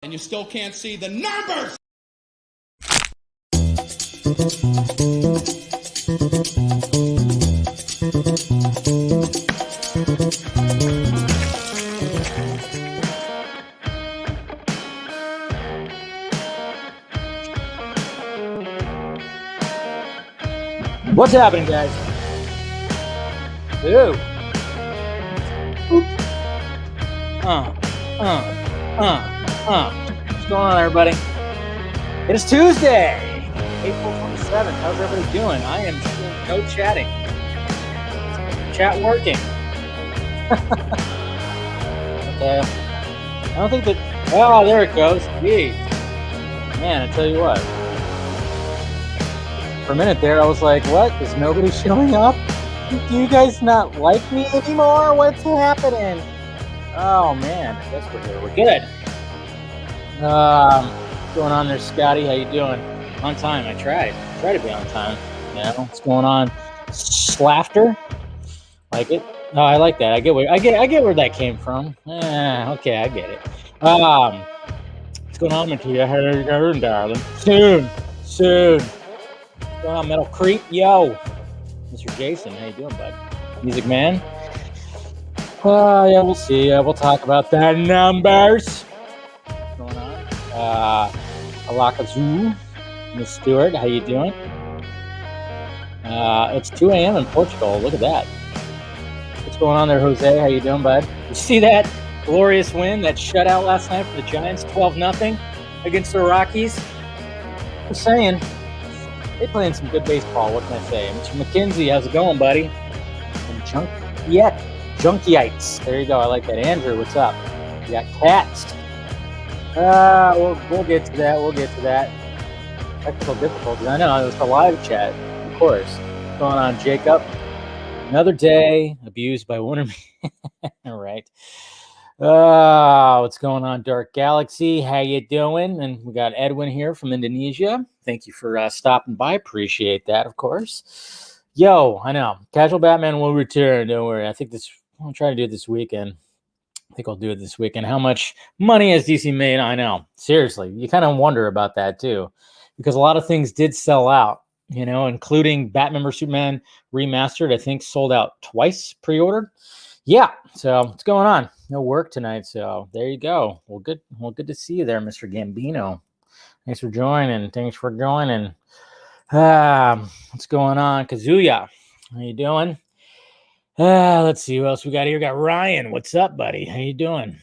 And you still can't see the numbers! What's happening, guys? Ooh. What's going on, everybody? It is Tuesday, April 27th. How's everybody doing? I am doing no chatting. Chat working. Okay. I don't think that... Oh, there it goes. Jeez. Man, I tell you what. For a minute there, I was like, what? Is nobody showing up? Do you guys not like me anymore? What's happening? Oh, man. I guess we're here. We're good. What's going on there, Scotty? How you doing? On time. I tried. Try to be on time. You know, what's going on? Slafter? Like it? Oh, I like that. I get where that came from. Okay, I get it. What's going on, Mattia? How are you doing, darling? Soon. What's going on, Metal Creep? Yo. Mr. Jason, how you doing, bud? Music Man? Yeah, we'll see. We'll talk about the numbers. What's going on? Alakazoo. Miss Stewart, how you doing? It's 2 a.m. in Portugal. Look at that. What's going on there, Jose? How you doing, bud? You see that glorious win, that shutout last night for the Giants, 12-0 against the Rockies? Just saying. They playing some good baseball. What can I say? Mr. McKenzie, how's it going, buddy? And Junkieites. There you go. I like that. Andrew, what's up? You got cats. We'll get to that. Technical difficulties. I know. It was a live chat, of course. What's going on, Jacob? Another day abused by Wonder. All right. What's going on, Dark Galaxy? How you doing? And we got Edwin here from Indonesia. Thank you for stopping by. Appreciate that, of course. Yo, I know. Casual Batman will return. Don't worry. I'll try to do it this weekend. I think I'll do it this weekend. How much money has DC made? I know. Seriously. You kind of wonder about that, too. Because a lot of things did sell out, you know, including Batman vs. Superman Remastered. I think sold out twice pre-ordered. Yeah. So what's going on? No work tonight. So there you go. Well, good to see you there, Mr. Gambino. Thanks for joining. What's going on? Kazuya, how you doing? Let's see who else we got here. We got Ryan. What's up, buddy? How you doing?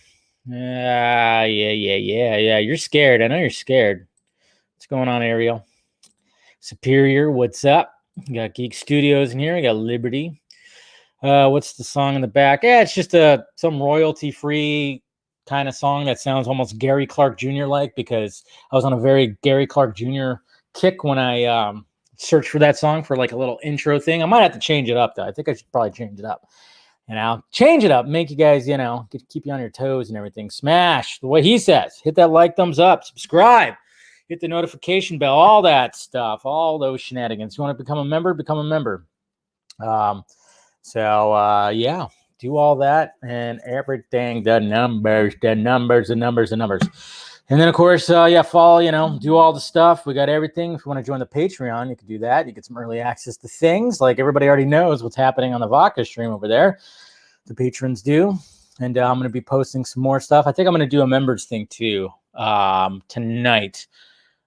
Yeah. You're scared. I know you're scared. What's going on, Ariel? Superior, what's up? You got Geek Studios in here. We got Liberty. What's the song in the back? Yeah, it's just some royalty-free kind of song that sounds almost Gary Clark Jr. like, because I was on a very Gary Clark Jr. kick when I searched for that song for like a little intro thing. I might have to change it up, though. I think I should probably change it up. And I'll change it up, make you guys, you know, keep you on your toes and everything. Smash, the way he says. Hit that like, thumbs up, subscribe. Hit the notification bell, all that stuff, all those shenanigans. You want to become a member? Become a member. Yeah, do all that and everything, the numbers. And then, of course, follow, you know, do all the stuff. We got everything. If you want to join the Patreon, you can do that. You get some early access to things. Like everybody already knows what's happening on the Vodka stream over there. The patrons do. And I'm going to be posting some more stuff. I think I'm going to do a members thing, too, tonight.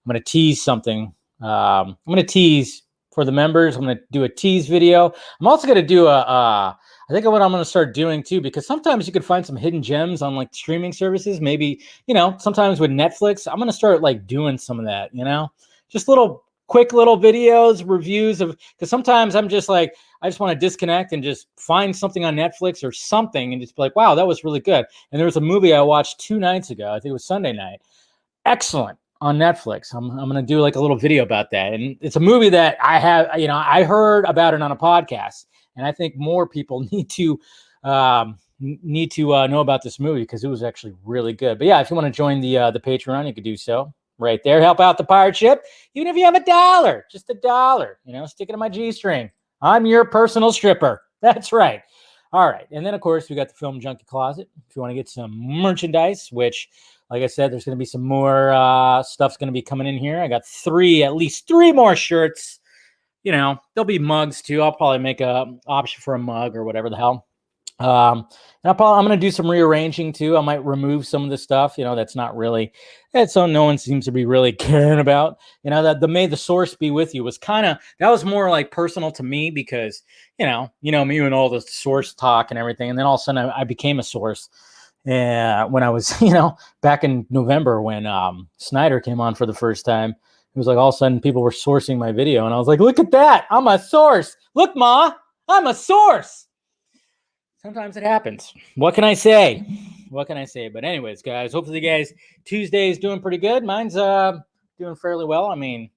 I'm going to tease something. I'm going to tease for the members. I'm going to do a tease video. I'm also going to do I think what I'm going to start doing too, because sometimes you can find some hidden gems on like streaming services. Maybe, you know, sometimes with Netflix, I'm going to start like doing some of that, you know, just quick little videos, reviews of, because sometimes I'm just like, I just want to disconnect and just find something on Netflix or something and just be like, wow, that was really good. And there was a movie I watched 2 nights ago. I think it was Sunday night. Excellent. On Netflix. I'm going to do like a little video about that. And it's a movie that I heard about it on a podcast. And I think more people need to need to know about this movie because it was actually really good. But yeah, if you want to join the Patreon, you could do so right there. Help out the pirate ship, even if you have $1, just $1. Stick it in my G-string. I'm your personal stripper. That's right. All right, and then of course we got the Film Junkie Closet. If you want to get some merchandise, which, like I said, there's going to be some more stuff's going to be coming in here. I got at least three more shirts. There'll be mugs too. I'll probably make a option for a mug or whatever the hell. And I'm going to do some rearranging too. I might remove some of the stuff, that's not really, that's so no one seems to be really caring about, that the May the Source Be With You was that was more like personal to me because, me and all the source talk and everything. And then all of a sudden I became a source. And when I was, back in November when Snyder came on for the first time, it was like all of a sudden people were sourcing my video. And I was like, look at that. I'm a source. Look, Ma, I'm a source. Sometimes it happens. What can I say? But anyways, guys, hopefully you guys, Tuesday is doing pretty good. Mine's doing fairly well. I mean,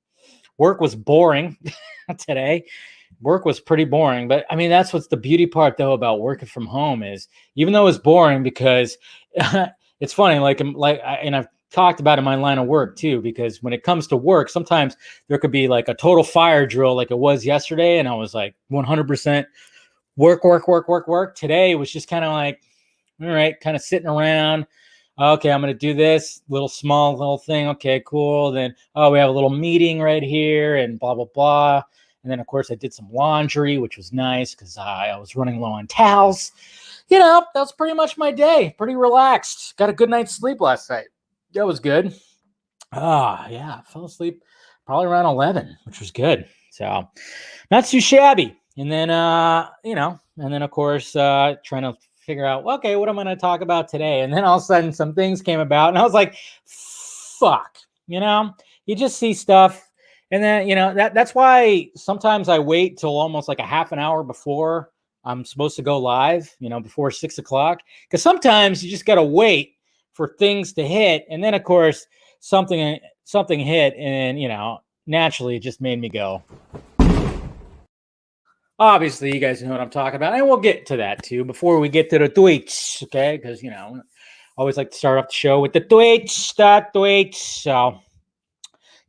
work was boring today. Work was pretty boring. But I mean, that's what's the beauty part, though, about working from home is even though it's boring because it's funny, and I've talked about in my line of work, too, because when it comes to work, sometimes there could be like a total fire drill like it was yesterday. And I was like 100% work. Today was just kind of like, all right, kind of sitting around. Okay, I'm going to do this small little thing. Okay, cool. Then, we have a little meeting right here and blah, blah, blah. And then, of course, I did some laundry, which was nice because I was running low on towels. That was pretty much my day. Pretty relaxed. Got a good night's sleep last night. That was good. Yeah, I fell asleep probably around 11, which was good. So, not too shabby. And then, of course, trying to figure out, okay, what am I going to talk about today? And then all of a sudden some things came about and I was like, fuck, you just see stuff. And then, that's why sometimes I wait till almost like a half an hour before I'm supposed to go live, before 6 o'clock. Because sometimes you just got to wait for things to hit. And then, of course, something hit and, naturally it just made me go. Obviously, you guys know what I'm talking about. And we'll get to that, too, before we get to the tweets, okay? Because, I always like to start off the show with the tweets. So,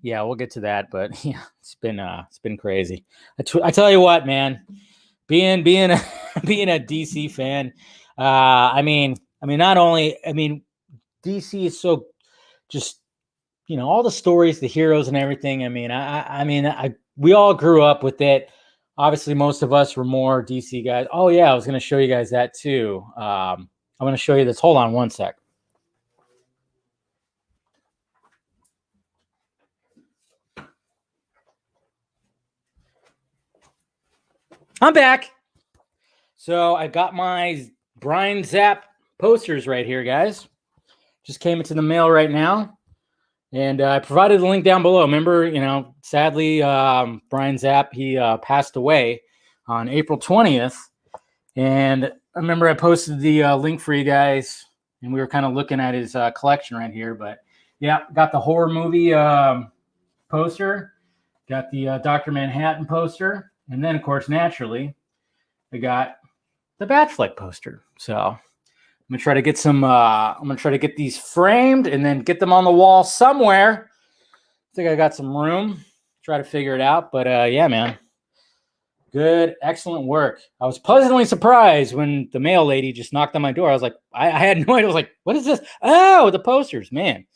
yeah, we'll get to that. But, yeah, it's been crazy. I tell you what, man, being a DC fan, DC is so just, all the stories, the heroes and everything. We all grew up with it. Obviously, most of us were more DC guys. Oh, yeah, I was going to show you guys that, too. I'm going to show you this. Hold on one sec. I'm back. So I got my Brian Zapp posters right here, guys. Just came into the mail right now. And I provided the link down below. Remember, sadly, Brian Zapp, he passed away on April 20th. And I remember I posted the link for you guys, and we were kind of looking at his collection right here. But, yeah, got the horror movie poster, got the Dr. Manhattan poster, and then, of course, naturally, we got the Batfleck poster. So I'm gonna try to get I'm gonna try to get these framed and then get them on the wall somewhere. I think I got some room. Try to figure it out. But yeah, man. Good, excellent work. I was pleasantly surprised when the mail lady just knocked on my door. I was like, I had no idea. I was like, what is this? Oh, the posters, man.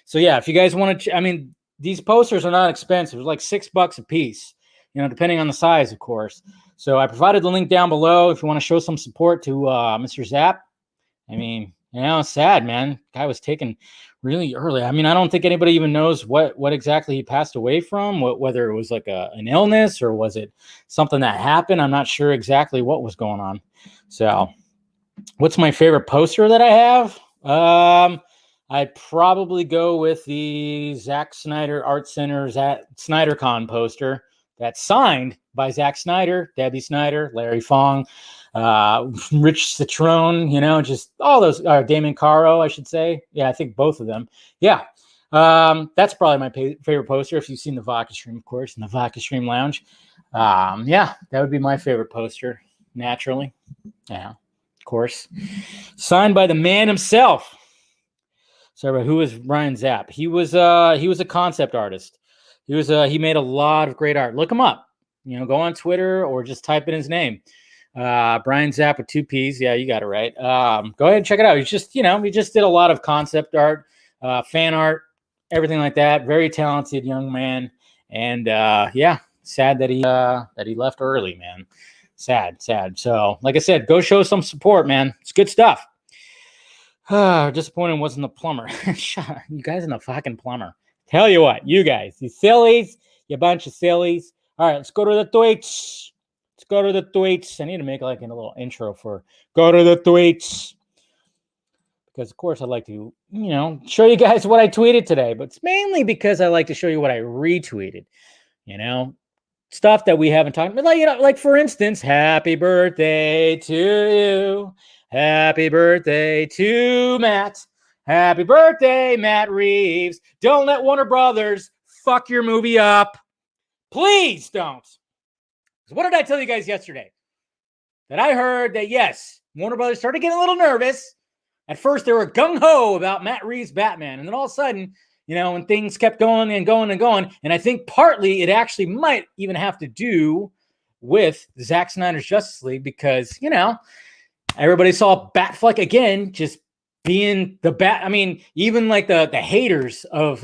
So yeah, if you guys want to, these posters are not expensive. They're like $6 a piece, depending on the size, of course. So I provided the link down below if you want to show some support to Mr. Zapp. It's sad, man. Guy was taken really early. I don't think anybody even knows what exactly he passed away from, whether it was like an illness or was it something that happened. I'm not sure exactly what was going on. So what's my favorite poster that I have? I'd probably go with the Zack Snyder Art Center's SnyderCon poster that's signed by Zack Snyder, Debbie Snyder, Larry Fong, Rich Citrone, just all those, Damon Caro, I should say. Yeah, I think both of them. Yeah. That's probably my favorite poster. If you've seen the Vodka Stream, of course, in the Vodka Stream Lounge. Yeah, that would be my favorite poster, naturally. Yeah. of course. Signed by the man himself. Sorry, who is Ryan Zapp? He was a concept artist. He made a lot of great art. Look him up. Go on Twitter or just type in his name. Brian Zapp with 2 P's. Yeah, you got it right. Go ahead and check it out. He just did a lot of concept art, fan art, everything like that. Very talented young man. And sad that he left early, man. Sad. So, like I said, go show some support, man. It's good stuff. Disappointing wasn't the plumber. Shut up. You guys are the fucking plumber. Tell you what, you guys, you sillies, you bunch of sillies. All right, let's go to the tweets. I need to make like a little intro for go to the tweets. Because, of course, I'd like to, show you guys what I tweeted today. But it's mainly because I like to show you what I retweeted. Stuff that we haven't talked about. Like, for instance, happy birthday to you. Happy birthday to Matt. Happy birthday, Matt Reeves. Don't let Warner Brothers fuck your movie up. Please don't. So what did I tell you guys yesterday? That I heard that, yes, Warner Brothers started getting a little nervous. At first, they were gung-ho about Matt Reeves' Batman. And then all of a sudden, when things kept going and going and going, and I think partly it actually might even have to do with Zack Snyder's Justice League because, everybody saw Batfleck again just being the bat. I mean, even like the haters of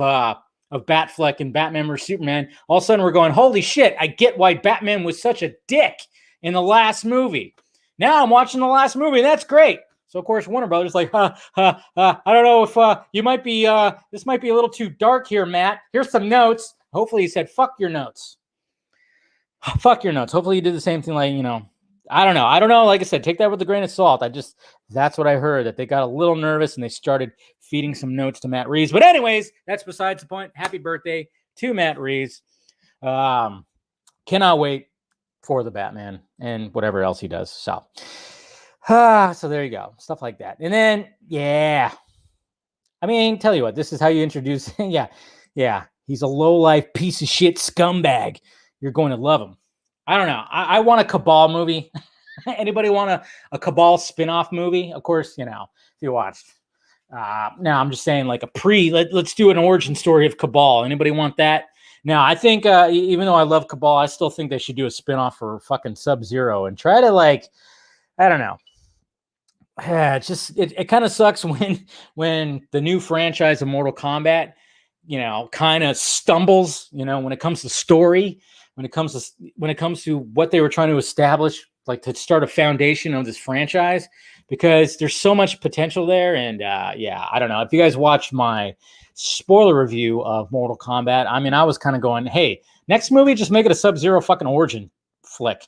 Batfleck and Batman vs Superman, all of a sudden we're going, holy shit, I get why Batman was such a dick in the last movie. Now I'm watching the last movie, and that's great. So, of course, Warner Brothers like, I don't know if you might be, this might be a little too dark here, Matt. Here's some notes. Hopefully he said, fuck your notes. Fuck your notes. Hopefully you did the same thing like, I don't know. Like I said, take that with a grain of salt. That's what I heard, that they got a little nervous and they started feeding some notes to Matt Reeves. But anyways, that's besides the point. Happy birthday to Matt Reeves. Cannot wait for the Batman and whatever else he does. So there you go. Stuff like that. And then, yeah. I mean, tell you what, this is how you introduce. Yeah. He's a low-life piece of shit scumbag. You're going to love him. I don't know. I want a Cabal movie. Anybody want a Cabal spin-off movie? Of course, if you watched. Now, I'm just saying like let's do an origin story of Cabal. Anybody want that? Now, I think even though I love Cabal, I still think they should do a spin-off for fucking Sub-Zero and try to I don't know. It kind of sucks when the new franchise of Mortal Kombat, kind of stumbles, when it comes to story, when it comes to what they were trying to establish, like to start a foundation of this franchise, because there's so much potential there. And I don't know if you guys watched my spoiler review of Mortal Kombat. I mean, I was kind of going, hey, next movie, just make it a Sub-Zero fucking origin flick.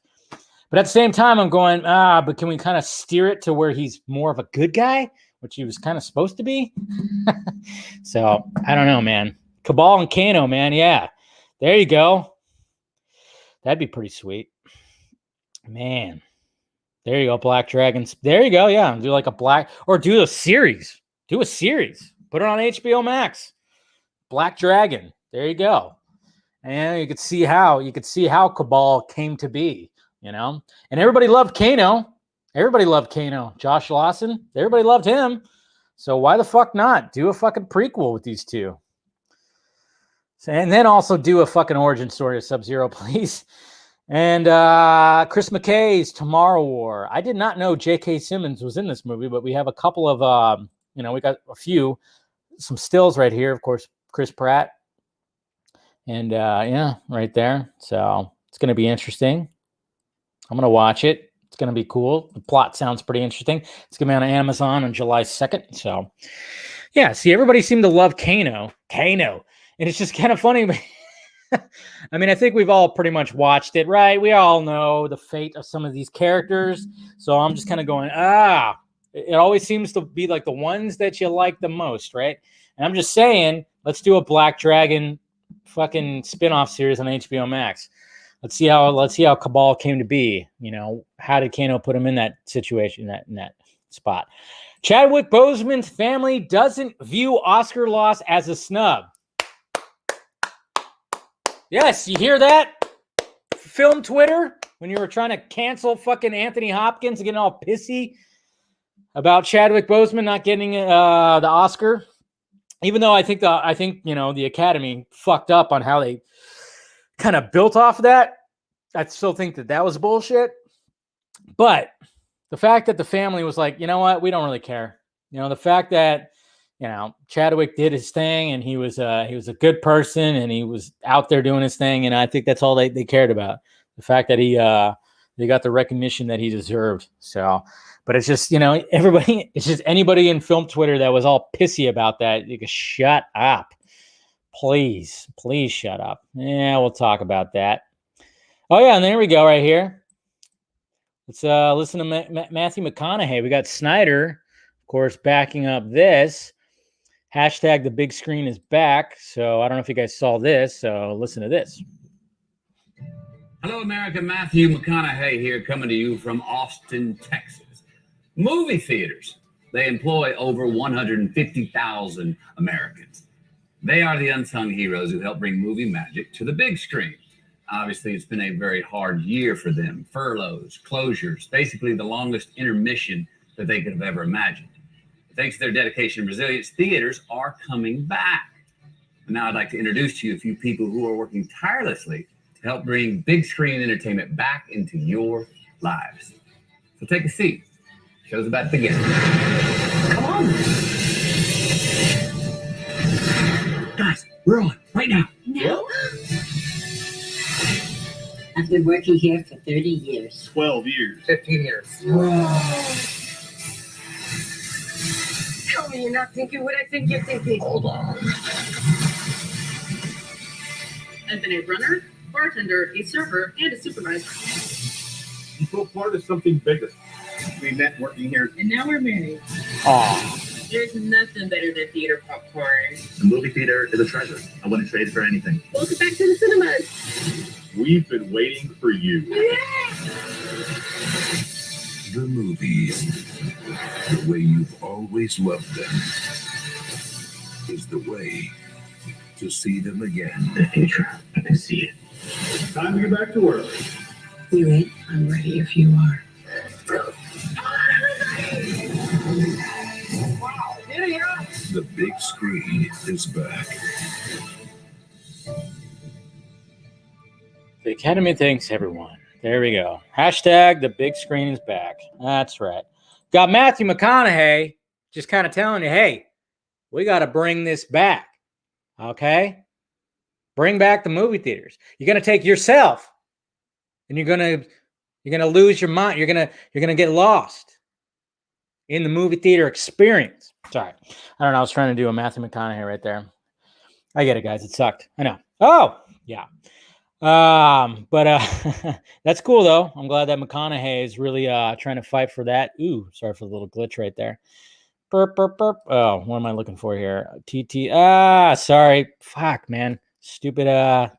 But at the same time, I'm going, but can we kind of steer it to where he's more of a good guy, which he was kind of supposed to be? So, I don't know, man. Cabal and Kano, man. Yeah. There you go. That'd be pretty sweet. Man. There you go, Black Dragons. There you go, yeah. Do like do a series. Do a series. Put it on HBOMax. Black Dragon. There you go. And you could see how Cabal came to be. And everybody loved Kano. Josh Lawson. Everybody loved him. So why the fuck not? Do a fucking prequel with these two. And then also do a fucking origin story of Sub-Zero, please. And Chris McKay's Tomorrow War. I did not know J.K. Simmons was in this movie, but we have a couple of, we got some stills right here. Of course, Chris Pratt. And right there. So it's going to be interesting. I'm going to watch it. It's going to be cool. The plot sounds pretty interesting. It's going to be on Amazon on July 2nd. So, yeah. See, everybody seemed to love Kano. And it's just kind of funny. I mean, I think we've all pretty much watched it, right? We all know the fate of some of these characters. So I'm just kind of going, it always seems to be like the ones that you like the most, right? And I'm just saying, let's do a Black Dragon fucking spin-off series on HBO Max. Let's see how Cabal came to be. How did Kano put him in that situation, in that spot? Chadwick Boseman's family doesn't view Oscar loss as a snub. Yes, you hear that? Film Twitter, when you were trying to cancel fucking Anthony Hopkins and getting all pissy. about Chadwick Boseman not getting the Oscar, even though I think the Academy fucked up on how they kind of built off of that. I still think that was bullshit. But the fact that the family was like, you know what, we don't really care. The fact that Chadwick did his thing and he was a good person and he was out there doing his thing, and I think that's all they cared about. The fact that they got the recognition that he deserved. So, but it's just everybody. It's just anybody in film Twitter that was all pissy about that. You can shut up, please shut up. Yeah, we'll talk about that. Oh yeah, and there we go right here. Let's listen to Matthew McConaughey. We got Snyder, of course, backing up this. Hashtag the big screen is back. So I don't know if you guys saw this. So listen to this. Hello, America. Matthew McConaughey here, coming to you from Austin, Texas. Movie theaters. They employ over 150,000 Americans. They are the unsung heroes who help bring movie magic to the big screen. Obviously, it's been a very hard year for them. Furloughs, closures, basically the longest intermission that they could have ever imagined. Thanks to their dedication and resilience, theaters are coming back. And now I'd like to introduce to you a few people who are working tirelessly to help bring big screen entertainment back into your lives. So take a seat. Show's about to begin. Come on. Guys, we're on right now. No. I've been working here for 30 years. 12 years. 15 years. Whoa. Tell me you're not thinking what I think you're thinking. Hold on. I've been a runner, bartender, a server, and a supervisor. You feel part of something bigger. We met working here. And now we're married. Aww. There's nothing better than theater popcorn. The movie theater is a treasure. I wouldn't trade it for anything. Welcome back to the cinemas. We've been waiting for you. Yeah. The movies, the way you've always loved them, is the way to see them again. The future, I can see it. Time to get back to work. You ready? I'm ready if you are. Wow. Yeah. The big screen is back. The Academy thanks everyone. There we go. Hashtag the big screen is back. That's right. Got Matthew McConaughey just kind of telling you, hey, we got to bring this back. Okay? Bring back the movie theaters. You're going to take yourself and you're going to lose your mind. You're going to get lost in the movie theater experience. Sorry. I don't know. I was trying to do a Matthew McConaughey right there. I get it, guys. It sucked. I know. Oh, yeah. But that's cool though. I'm glad that McConaughey is really trying to fight for that. Ooh, sorry for the little glitch right there. Burp, burp, burp. Oh, what am I looking for here? TT. Sorry. Fuck, man. Stupid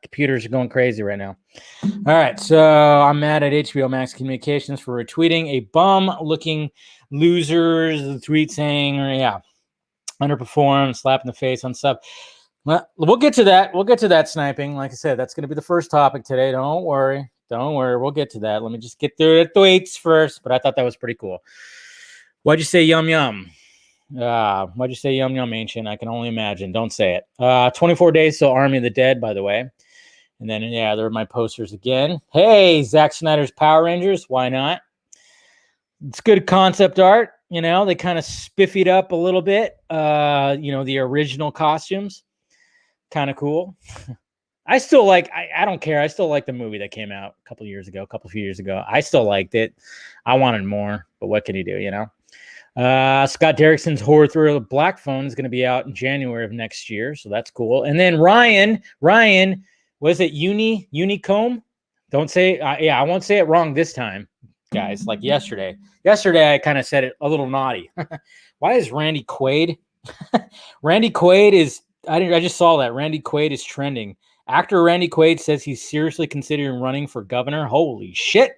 computers are going crazy right now. All right, so I'm mad at HBOMax Communications for retweeting a bum-looking loser's tweet saying, underperformed, slap in the face on sub. Well, we'll get to that. We'll get to that sniping. Like I said, that's going to be the first topic today. Don't worry. We'll get to that. Let me just get through the tweets first. But I thought that was pretty cool. Why'd you say yum yum? Why'd you say yum yum, Ancient? I can only imagine. Don't say it. 24 days till Army of the Dead, by the way. And then, there are my posters again. Hey, Zack Snyder's Power Rangers. Why not? It's good concept art. They kind of spiffied up a little bit. The original costumes. Kind of cool. I still like, I don't care. I still like the movie that came out a few years ago. I still liked it. I wanted more, but what can you do, Scott Derrickson's horror thriller Black Phone is going to be out in January of next year. So that's cool. And then Ryan, was it Unicomb? Don't say, I won't say it wrong this time, guys, like yesterday. Yesterday, I kind of said it a little naughty. Why is Randy Quaid? Randy Quaid is, I just saw that. Randy Quaid is trending. Actor Randy Quaid says he's seriously considering running for governor. Holy shit.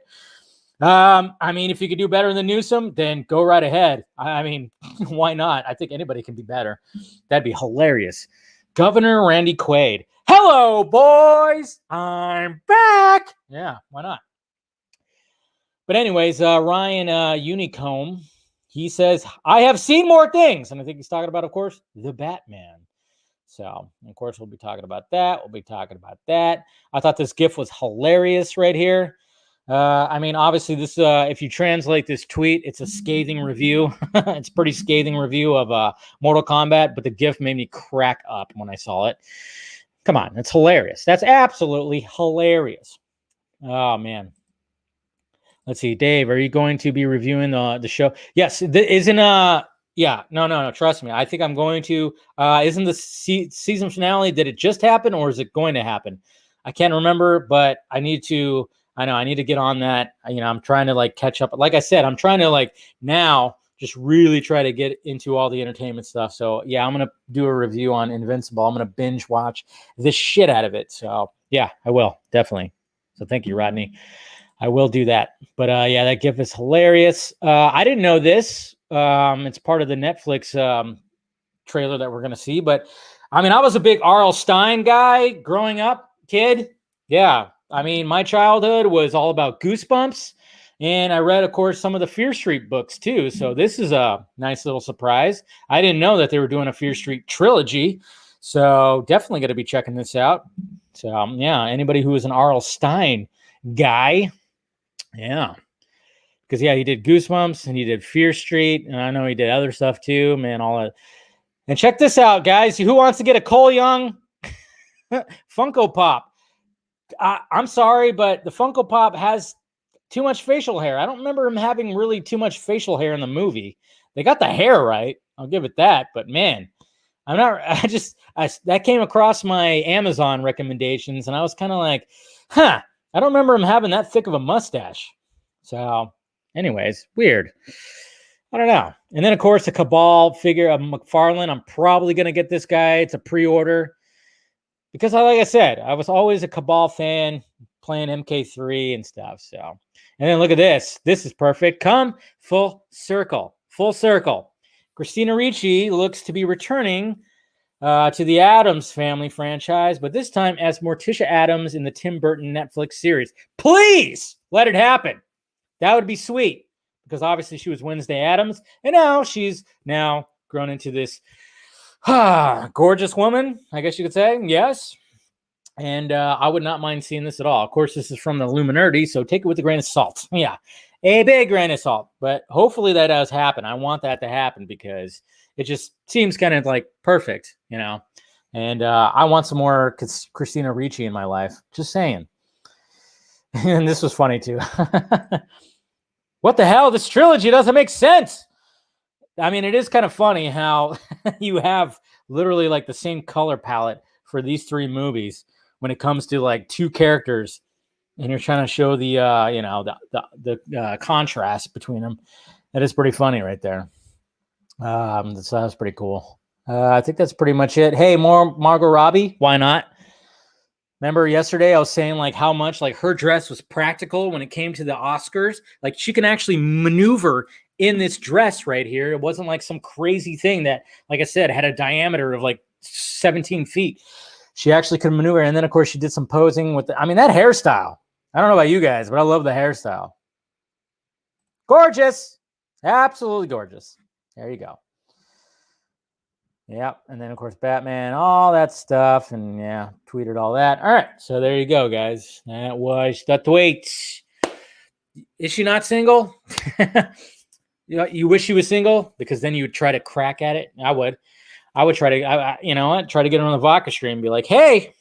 If you could do better than Newsom, then go right ahead. Why not? I think anybody can be better. That'd be hilarious. Governor Randy Quaid. Hello, boys. I'm back. Yeah, why not? But anyways, Ryan Unicomb, He says, I have seen more things. And I think he's talking about, of course, the Batman. So, of course, we'll be talking about that. We'll be talking about that. I thought this GIF was hilarious right here. I mean, obviously, this if you translate this tweet, it's a scathing review. It's a pretty scathing review of Mortal Kombat, but the GIF made me crack up when I saw it. Come on, it's hilarious. That's absolutely hilarious. Oh, man. Let's see, Dave, are you going to be reviewing the show? Yes, yeah, no, trust me. I think I'm going to. Isn't the season finale, did it just happen or is it going to happen? I can't remember, but I need to get on that. I'm trying to like catch up. Like I said, I'm trying to like now just really try to get into all the entertainment stuff. So yeah, I'm going to do a review on Invincible. I'm going to binge watch the shit out of it. So yeah, I will definitely. So thank you, Rodney. I will do that. But yeah, that GIF is hilarious. I didn't know this. It's part of the Netflix trailer that we're going to see. But I mean, I was a big R.L. Stine guy growing up, kid. Yeah. I mean, my childhood was all about Goosebumps. And I read, of course, some of the Fear Street books too. So this is a nice little surprise. I didn't know that they were doing a Fear Street trilogy. So definitely going to be checking this out. So yeah, anybody who is an R.L. Stine guy. Yeah. Because, yeah, he did Goosebumps and he did Fear Street. And I know he did other stuff too. Man, all that. And check this out, guys. Who wants to get a Cole Young Funko Pop? I'm sorry, but the Funko Pop has too much facial hair. I don't remember him having really too much facial hair in the movie. They got the hair right. I'll give it that. But, man, that came across my Amazon recommendations. And I was kind of like, I don't remember him having that thick of a mustache. So, anyways, weird. I don't know. And then, of course, the Cabal figure of McFarlane. I'm probably going to get this guy. It's a pre-order. Because, like I said, I was always a Cabal fan playing MK3 and stuff. So, and then look at this. This is perfect. Come full circle. Full circle. Christina Ricci looks to be returning to the Addams Family franchise, but this time as Morticia Addams in the Tim Burton Netflix series. Please let it happen. That would be sweet because obviously she was Wednesday Addams, and now she's grown into this gorgeous woman, I guess you could say. Yes. And I would not mind seeing this at all. Of course, this is from the Illuminati, so take it with a grain of salt. Yeah, a big grain of salt. But hopefully that does happen. I want that to happen because it just seems kind of like perfect, And I want some more Christina Ricci in my life. Just saying. And this was funny too. What the hell? This trilogy doesn't make sense. I mean, it is kind of funny how you have literally like the same color palette for these three movies when it comes to like two characters, and you're trying to show the the contrast between them. That is pretty funny right there. So that was pretty cool. I think that's pretty much it. Hey, more Margot Robbie. Why not? Remember yesterday I was saying like how much like her dress was practical when it came to the Oscars. Like she can actually maneuver in this dress right here. It wasn't like some crazy thing that, like I said, had a diameter of like 17 feet. She actually could maneuver. And then, of course, she did some posing with that hairstyle. I don't know about you guys, but I love the hairstyle. Gorgeous. Absolutely gorgeous. There you go. Yep. And then, of course, Batman, all that stuff. And, yeah, tweeted all that. All right. So there you go, guys. That was the tweet. Is she not single? You wish she was single? Because then you would try to crack at it. I would try to, I'd try to get her on the vodka stream and be like, hey,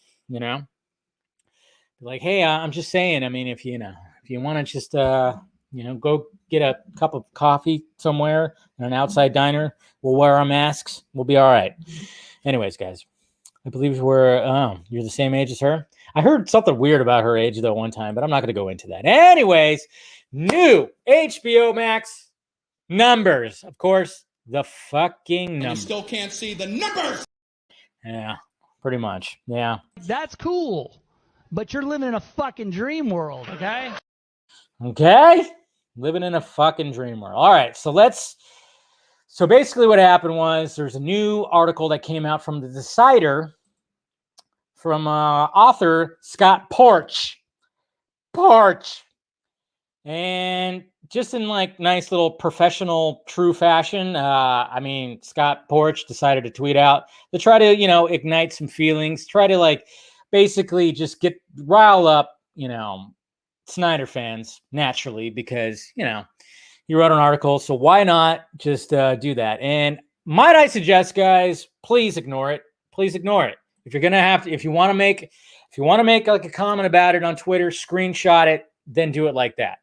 I'm just saying, I mean, if you want to just, go get a cup of coffee somewhere in an outside diner, we'll wear our masks. We'll be all right. Anyways, guys, I believe you're the same age as her. I heard something weird about her age though one time, but I'm not going to go into that. Anyways, new HBOMax numbers, of course. The fucking numbers. You still can't see the numbers. Yeah, pretty much. Yeah. That's cool. But you're living in a fucking dream world, okay? Okay? Living in a fucking dream world. All right, so basically what happened was there's a new article that came out from The Decider from author Scott Porch. And just in like nice little professional, true fashion, I mean, Scott Porch decided to tweet out to try to, ignite some feelings, try to like basically just rile up, Snyder fans naturally because, he wrote an article. So why not just do that? And might I suggest, guys, please ignore it. Please ignore it. If you're gonna have to, if you want to make like a comment about it on Twitter, screenshot it, then do it like that.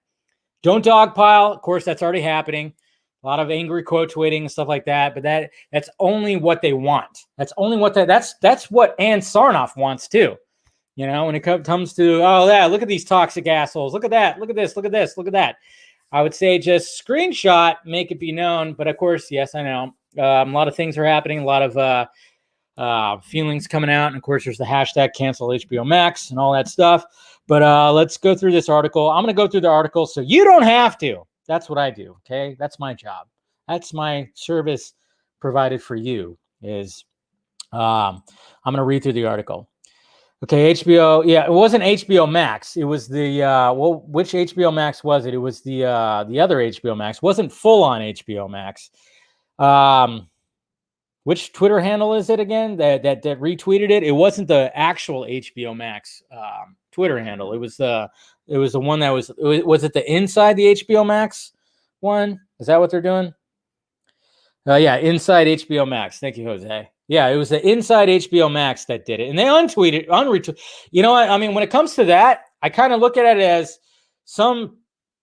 Don't dogpile. Of course, that's already happening. A lot of angry quote tweeting and stuff like that. But that's only what they want. That's only what that's what Ann Sarnoff wants too. When it comes to, oh yeah, look at these toxic assholes. Look at that. Look at this. Look at this. Look at that. I would say just screenshot, make it be known. But of course, yes, I know. A lot of things are happening. A lot of feelings coming out. And of course, there's the hashtag cancel HBOMax and all that stuff. But let's go through this article. I'm going to go through the article so you don't have to. That's what I do, okay? That's my job. That's my service provided for you is I'm going to read through the article. Okay, HBO. Yeah, it wasn't HBO Max. It was the which HBO Max was it? It was the other HBO Max. It wasn't full on HBO Max. Which Twitter handle is it again that retweeted it? It wasn't the actual HBO Max Twitter handle. It was the one that was it the Inside the HBO Max one? Is that what they're doing? Yeah, Inside HBO Max. Thank you, Jose. Yeah, it was the Inside HBO Max that did it. And they unretweeted. You know what? I mean, when it comes to that, I kind of look at it as some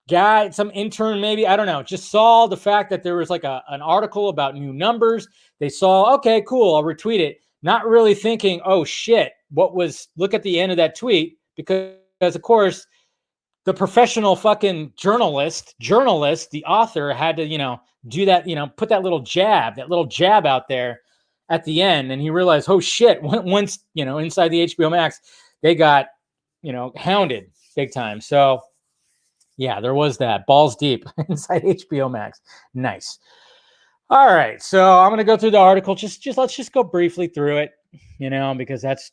guy, some intern maybe, I don't know, just saw the fact that there was like an article about new numbers. They saw, okay, cool, I'll retweet it. Not really thinking, oh shit, look at the end of that tweet, because of course, the professional fucking journalist, the author had to, do that, put that little jab out there at the end. And he realized, oh shit, once, inside the HBO Max, they got, hounded big time. So yeah, there was that balls deep inside HBO Max. Nice. All right. So I'm going to go through the article. Let's just go briefly through it, because that's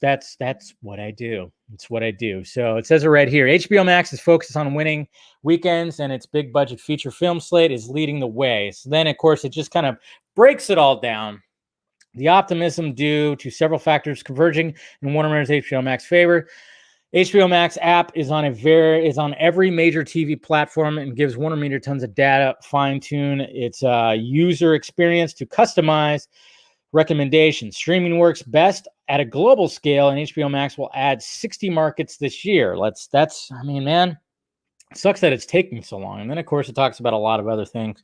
what I do. It's what I do. So it says it right here. HBO Max is focused on winning weekends, and its big budget feature film slate is leading the way. So then, of course, it just kind of breaks it all down. The optimism due to several factors converging in Warner Brothers HBO Max favor. HBO Max app is on every major TV platform and gives Warner Media tons of data, fine-tune its user experience to customize recommendations. Streaming works best at a global scale, and HBO Max will add 60 markets this year. Man, it sucks that it's taking so long. And then, of course, it talks about a lot of other things.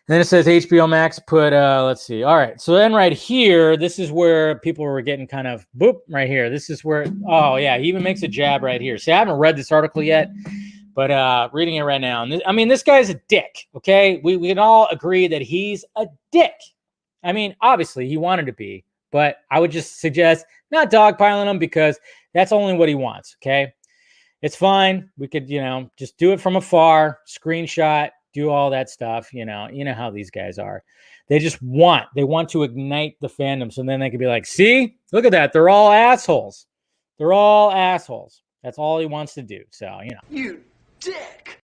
And then it says HBO Max put, let's see. All right. So then right here, this is where people were getting kind of boop right here. This is where, oh yeah, he even makes a jab right here. See, I haven't read this article yet, but reading it right now. And this guy's a dick. Okay. We can all agree that he's a dick. I mean, obviously he wanted to be, but I would just suggest not dogpiling him because that's only what he wants. Okay. It's fine. We could, just do it from afar, screenshot, do all that stuff. You know how these guys are. They want to ignite the fandom. So then they could be like, see, look at that. They're all assholes. They're all assholes. That's all he wants to do. So, You dick.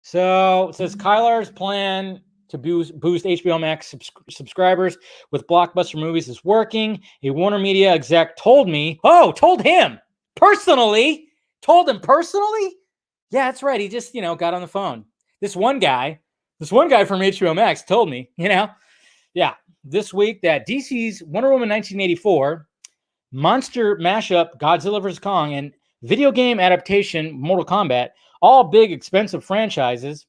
So it says Kylar's plan to boost HBO Max subscribers with blockbuster movies is working. A Warner Media exec told him personally. Yeah, that's right. He just, got on the phone. This one guy from HBO Max told me, this week that DC's Wonder Woman 1984, monster mashup Godzilla vs. Kong, and video game adaptation Mortal Kombat, all big expensive franchise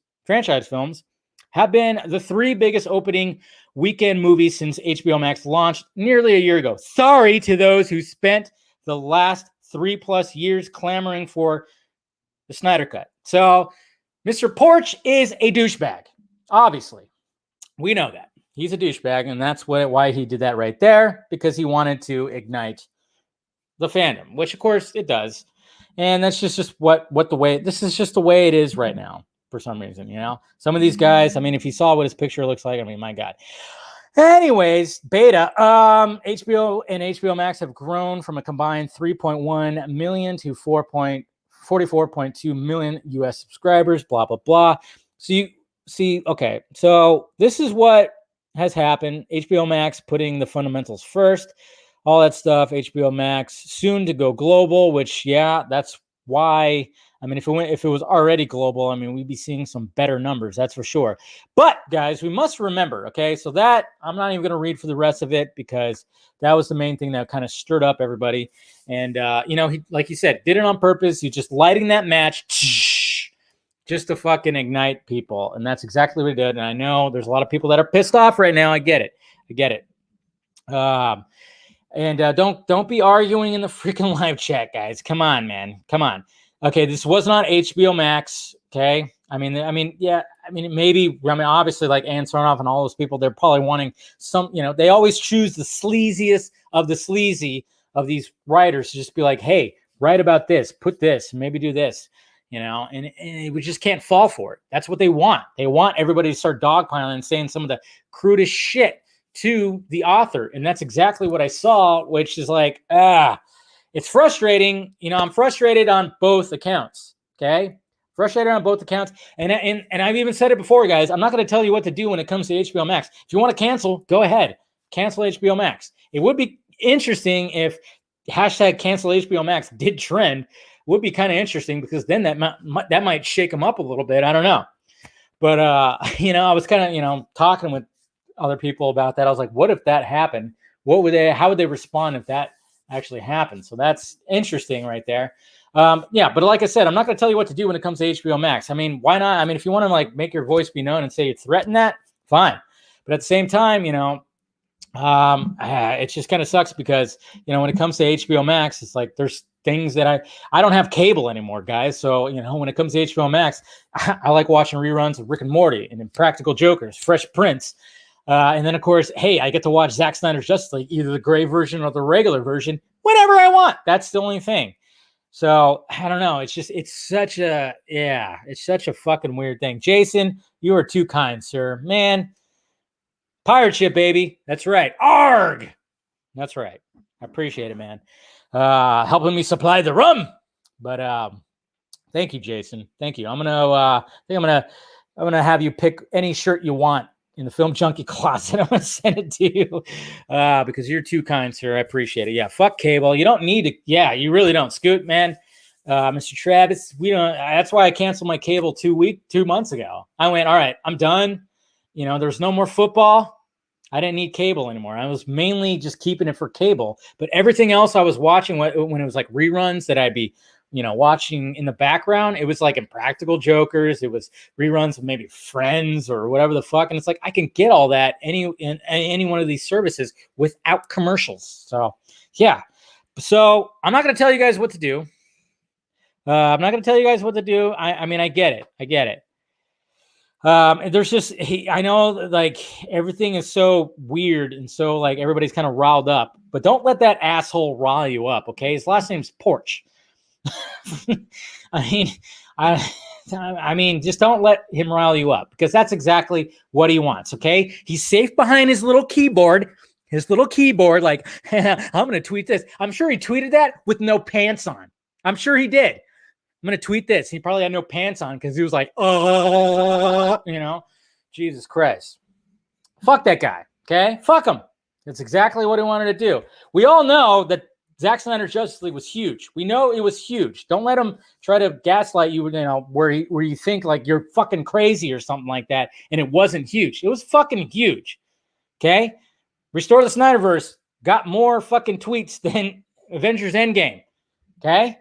films, have been the three biggest opening weekend movies since HBO Max launched nearly a year ago. Sorry to those who spent the last 3+ years clamoring for the Snyder Cut. So Mr. Porch is a douchebag. Obviously, we know that. He's a douchebag, and that's why he did that right there, because he wanted to ignite the fandom, which of course it does. And that's just this is just the way it is right now for some reason, Some of these guys, if you saw what his picture looks like, my God. Anyways, beta, HBO and HBO Max have grown from a combined 3.1 million to 4.4 44.2 million US subscribers, blah, blah, blah. So you see, okay, so this is what has happened. HBO Max putting the fundamentals first, all that stuff. HBO Max soon to go global, which, yeah, that's why. I mean, if it was already global, I mean, we'd be seeing some better numbers, that's for sure. But guys, we must remember, okay, so that I'm not even going to read for the rest of it because that was the main thing that kind of stirred up everybody. And you know, he, like you said, did it on purpose. He's just lighting that match just to fucking ignite people, and that's exactly what he did. And I know there's a lot of people that are pissed off right now. I get it. And don't be arguing in the freaking live chat, guys. Come on, man. Come on. Okay, this was not HBO Max. Okay, I mean, yeah. I mean, maybe. I mean, obviously, like Ann Sarnoff and all those people, they're probably wanting some. You know, they always choose the sleaziest of the sleazy of these writers to just be like, hey, write about this, put this, maybe do this. You know, and we just can't fall for it. That's what they want. They want everybody to start dogpiling and saying some of the crudest shit to the author, and that's exactly what I saw. Which is like, it's frustrating. You know, I'm frustrated on both accounts. Okay, frustrated on both accounts, and I've even said it before, guys. I'm not going to tell you what to do when it comes to HBO Max. If you want to cancel, go ahead, cancel HBO Max. It would be interesting if hashtag cancel HBO Max did trend. Would be kind of interesting because then that might shake them up a little bit. I don't know, but you know, I was kind of, you know, talking with other people about that. I was like, what if that happened? How would they respond if that actually happened? So that's interesting right there. Yeah, but like I said, I'm not going to tell you what to do when it comes to HBO Max. I mean, why not? I mean, if you want to like make your voice be known and say you threaten that, fine. But at the same time, you know, it just kind of sucks because, you know, when it comes to HBO Max, it's like there's things that I don't have cable anymore, guys. So, you know, when it comes to HBO Max, I like watching reruns of Rick and Morty and Impractical Jokers, Fresh Prince. And then, of course, hey, I get to watch Zack Snyder's Justice League, either the gray version or the regular version, whenever I want. That's the only thing. So, I don't know. It's such a fucking weird thing. Jason, you are too kind, sir. Man, pirate ship, baby. That's right. Arg! That's right. I appreciate it, man. Helping me supply the rum. But thank you, Jason. Thank you. I'm gonna have you pick any shirt you want in the Film Junkie closet. I'm gonna send it to you because you're too kind, sir. I appreciate it. Yeah, fuck cable. You don't need to. Yeah, you really don't. Scoot, man. Mr. Travis, we don't. That's why I canceled my cable 2 months ago. I went, all right, I'm done. You know, there's no more football. I didn't need cable anymore. I was mainly just keeping it for cable, but everything else I was watching when it was like reruns that I'd be, you know, watching in the background. It was like Impractical Jokers. It was reruns of maybe Friends or whatever the fuck. And it's like, I can get all that in any one of these services without commercials. So yeah. So I'm not going to tell you guys what to do. I mean, I get it. There's just, I know like everything is so weird and so like everybody's kind of riled up, but don't let that asshole rile you up. Okay. His last name's Porch. I mean, just don't let him rile you up because that's exactly what he wants. Okay. He's safe behind his little keyboard, like, I'm going to tweet this. I'm sure he tweeted that with no pants on. I'm sure he did. I'm going to tweet this. He probably had no pants on because he was like, you know, Jesus Christ. Fuck that guy. Okay. Fuck him. That's exactly what he wanted to do. We all know that Zack Snyder's Justice League was huge. We know it was huge. Don't let him try to gaslight you, you know, where you think like you're fucking crazy or something like that. And it wasn't huge. It was fucking huge. Okay. Restore the Snyderverse got more fucking tweets than Avengers Endgame. Okay.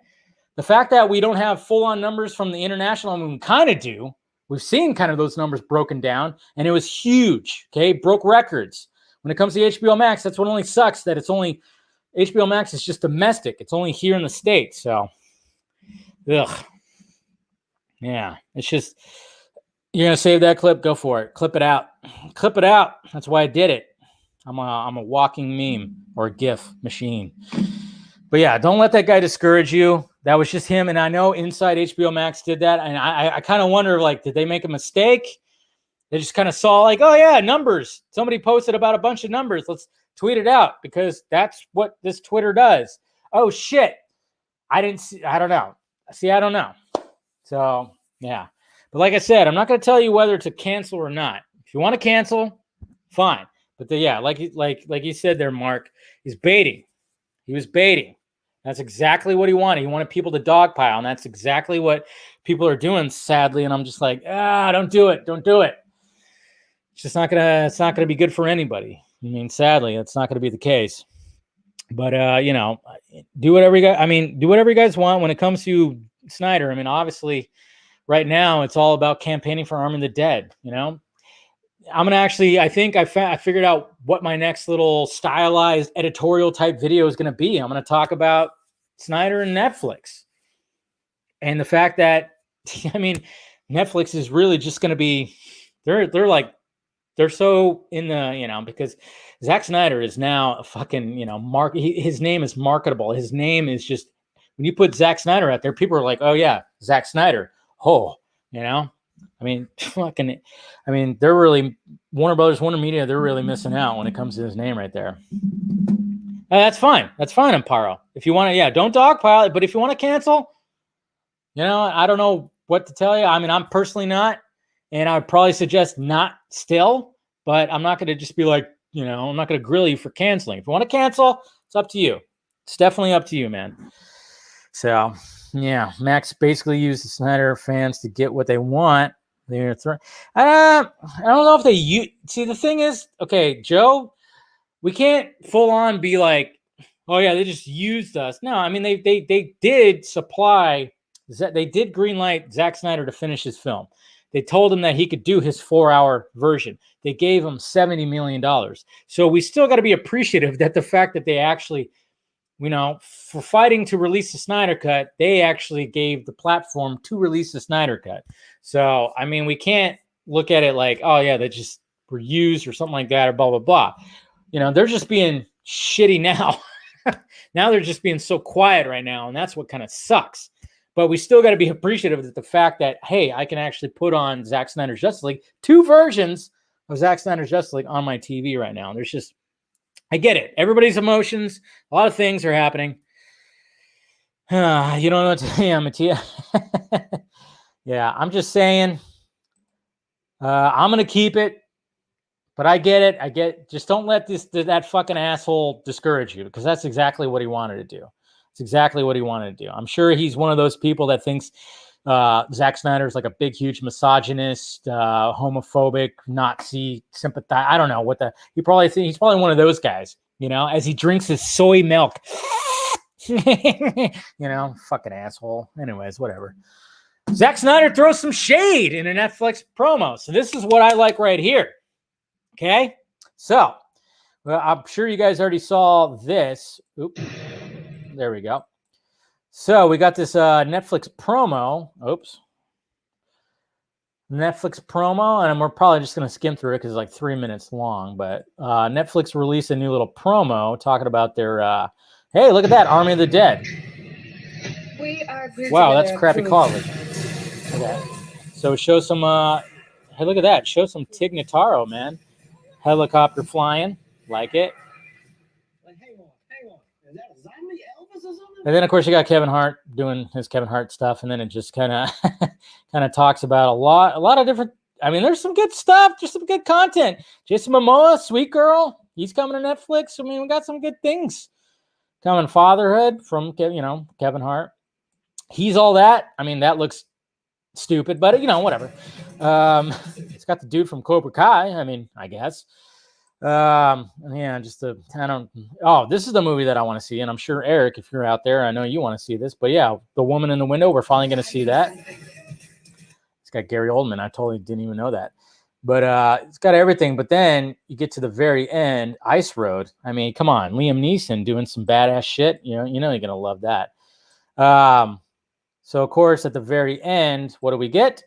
The fact that we don't have full-on numbers from the international, I mean, we kind of do. We've seen kind of those numbers broken down, and it was huge, okay? Broke records. When it comes to HBO Max, that's what only sucks, that it's only, HBO Max is just domestic. It's only here in the States, so, ugh. Yeah, it's just, you're going to save that clip? Go for it. Clip it out. Clip it out. That's why I did it. I'm a walking meme or a GIF machine. But yeah, don't let that guy discourage you. That was just him. And I know Inside HBO Max did that. And I kind of wonder, like, did they make a mistake? They just kind of saw like, oh yeah, numbers. Somebody posted about a bunch of numbers. Let's tweet it out because that's what this Twitter does. Oh shit. I don't know. See, I don't know. So, yeah. But like I said, I'm not going to tell you whether to cancel or not. If you want to cancel, fine. But like you said there, Mark, he's baiting. He was baiting. That's exactly what he wanted. He wanted people to dogpile, and that's exactly what people are doing, sadly. And I'm just like, don't do it. Don't do it. It's not gonna be good for anybody. I mean, sadly, it's not gonna be the case. But do whatever you guys want when it comes to Snyder. I mean, obviously, right now it's all about campaigning for Army of the Dead. I'm gonna I think I figured out what my next little stylized editorial type video is gonna be. I'm gonna talk about Snyder and Netflix, and the fact that Netflix is really just gonna be they're so in the because Zack Snyder is now a fucking his name is marketable. His name is just, when you put Zack Snyder out there, people are like, oh yeah, Zack Snyder. They're really, Warner Brothers, Warner Media, they're really missing out when it comes to his name right there. That's fine. That's fine, Amparo. If you want to, don't dogpile it. But if you want to cancel, I don't know what to tell you. I mean, I'm personally not. And I would probably suggest not still. But I'm not going to just be like, I'm not going to grill you for canceling. If you want to cancel, it's up to you. It's definitely up to you, man. So, yeah, Max basically used the Snyder fans to get what they want. I don't know if they see, the thing is, okay, Joe, we can't full on be like, oh yeah, they just used us. No, I mean they did supply, they did greenlight Zack Snyder to finish his film. They told him that he could do his 4-hour version. They gave him $70 million. So we still got to be appreciative that the fact that they actually, for fighting to release the Snyder Cut, they actually gave the platform to release the Snyder Cut. So, I mean, we can't look at it like, oh yeah, they just were used or something like that or blah, blah, blah. They're just being shitty now. Now they're just being so quiet right now, and that's what kind of sucks. But we still got to be appreciative of the fact that, hey, I can actually put on Zack Snyder's Justice League, 2 versions of Zack Snyder's Justice League on my TV right now. There's just, I get it. Everybody's emotions, a lot of things are happening. You don't know what to, yeah, Mattia. Yeah, I'm just saying, I'm going to keep it. But I get it. Just don't let that fucking asshole discourage you, because that's exactly what he wanted to do. It's exactly what he wanted to do. I'm sure he's one of those people that thinks Zack Snyder's like a big, huge misogynist, homophobic, Nazi sympathizer. I don't know what he's probably one of those guys, as he drinks his soy milk. Fucking asshole. Anyways, whatever. Zack Snyder throws some shade in a Netflix promo. So this is what I like right here. Okay, so I'm sure you guys already saw this. Oops, there we go. So we got this Netflix promo. Netflix promo, and we're probably just going to skim through it because it's like 3 minutes long. But Netflix released a new little promo talking about their, hey, look at that, Army of the Dead. Wow, that's crappy quality. Okay, so show some, hey, look at that. Show some Tig Notaro, man. Helicopter flying, like it. Hang on. Is that a zombie Elvis or something? And then, of course, you got Kevin Hart doing his Kevin Hart stuff, and then it just kind of talks about a lot of different. I mean, there's some good stuff, just some good content. Jason Momoa, Sweet Girl, he's coming to Netflix. I mean, we got some good things coming. Fatherhood from Kevin Hart. He's all that. I mean, that looks stupid, but whatever. It's got the dude from Cobra Kai. I mean, I guess. Yeah, just this is the movie that I want to see, and I'm sure Eric, if you're out there, I know you want to see this. But yeah, The Woman in the Window, we're finally going to see that. It's got Gary Oldman. I totally didn't even know that, but it's got everything. But then you get to the very end, Ice Road. I mean, come on, Liam Neeson doing some badass shit. You're gonna love that. So of course, at the very end, what do we get?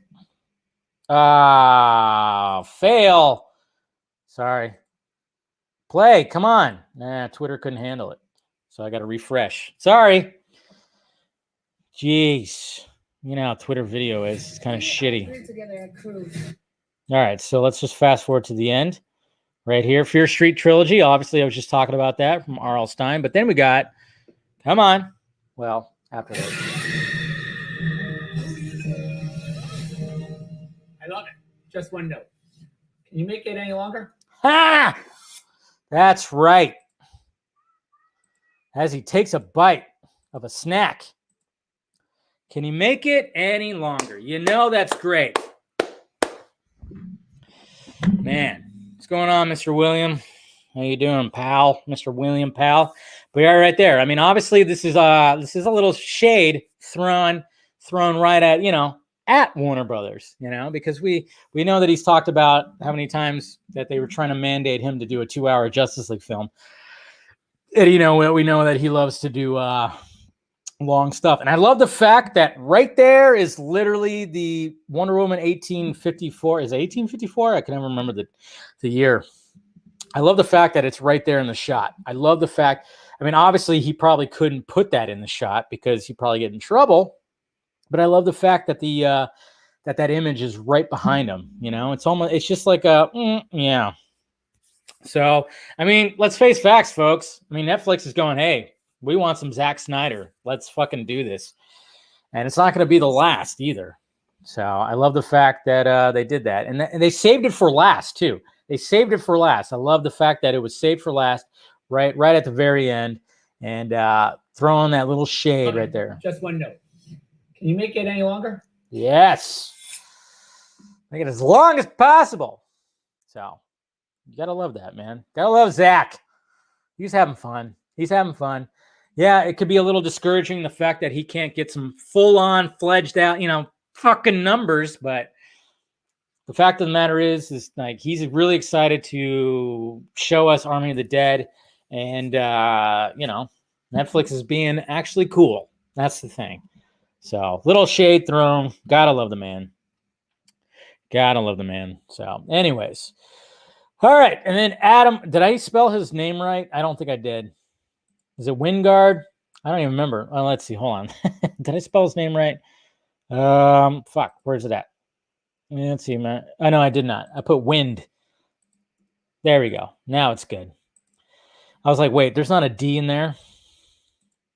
Fail. Sorry. Play. Come on. Nah, Twitter couldn't handle it. So I got to refresh. Sorry. Jeez. You know how Twitter video is. It's kind of shitty. All right. So let's just fast forward to the end. Right here. Fear Street Trilogy. Obviously, I was just talking about that from R.L. Stine. But then we got, come on. Well, after that. Just one note. Can you make it any longer? Ha! That's right. As he takes a bite of a snack. Can you make it any longer? You know that's great. Man, what's going on, Mr. William? How you doing, pal? Mr. William, pal. We are right there. I mean, obviously, this is a little shade thrown right at, at Warner Brothers, because we know that he's talked about how many times that they were trying to mandate him to do a 2-hour Justice League film. And, we know that he loves to do long stuff. And I love the fact that right there is literally the Wonder Woman 1854. Is it 1854? I can never remember the year. I love the fact that it's right there in the shot. I love the fact, obviously he probably couldn't put that in the shot because he'd probably get in trouble. But I love the fact that that image is right behind him. It's just like yeah. So, let's face facts, folks. Netflix is going, hey, we want some Zack Snyder. Let's fucking do this. And it's not going to be the last either. So I love the fact that they did that. And they saved it for last, too. They saved it for last. I love the fact that it was saved for last, right at the very end. And throwing that little shade right there. Just one note. Can you make it any longer? Yes. Make it as long as possible. So you got to love that, man. Got to love Zach. He's having fun. Yeah, it could be a little discouraging, the fact that he can't get some full-on, fledged out, fucking numbers. But the fact of the matter is like he's really excited to show us Army of the Dead. And, Netflix is being actually cool. That's the thing. So, little shade thrown. Gotta love the man. So, anyways. All right. And then Adam, did I spell his name right? I don't think I did. Is it Wingard? I don't even remember. Oh, let's see. Hold on. Did I spell his name right? Fuck. Where's it at? Let's see, man. Oh, no, I did not. I put Wind. There we go. Now it's good. I was like, wait, there's not a D in there.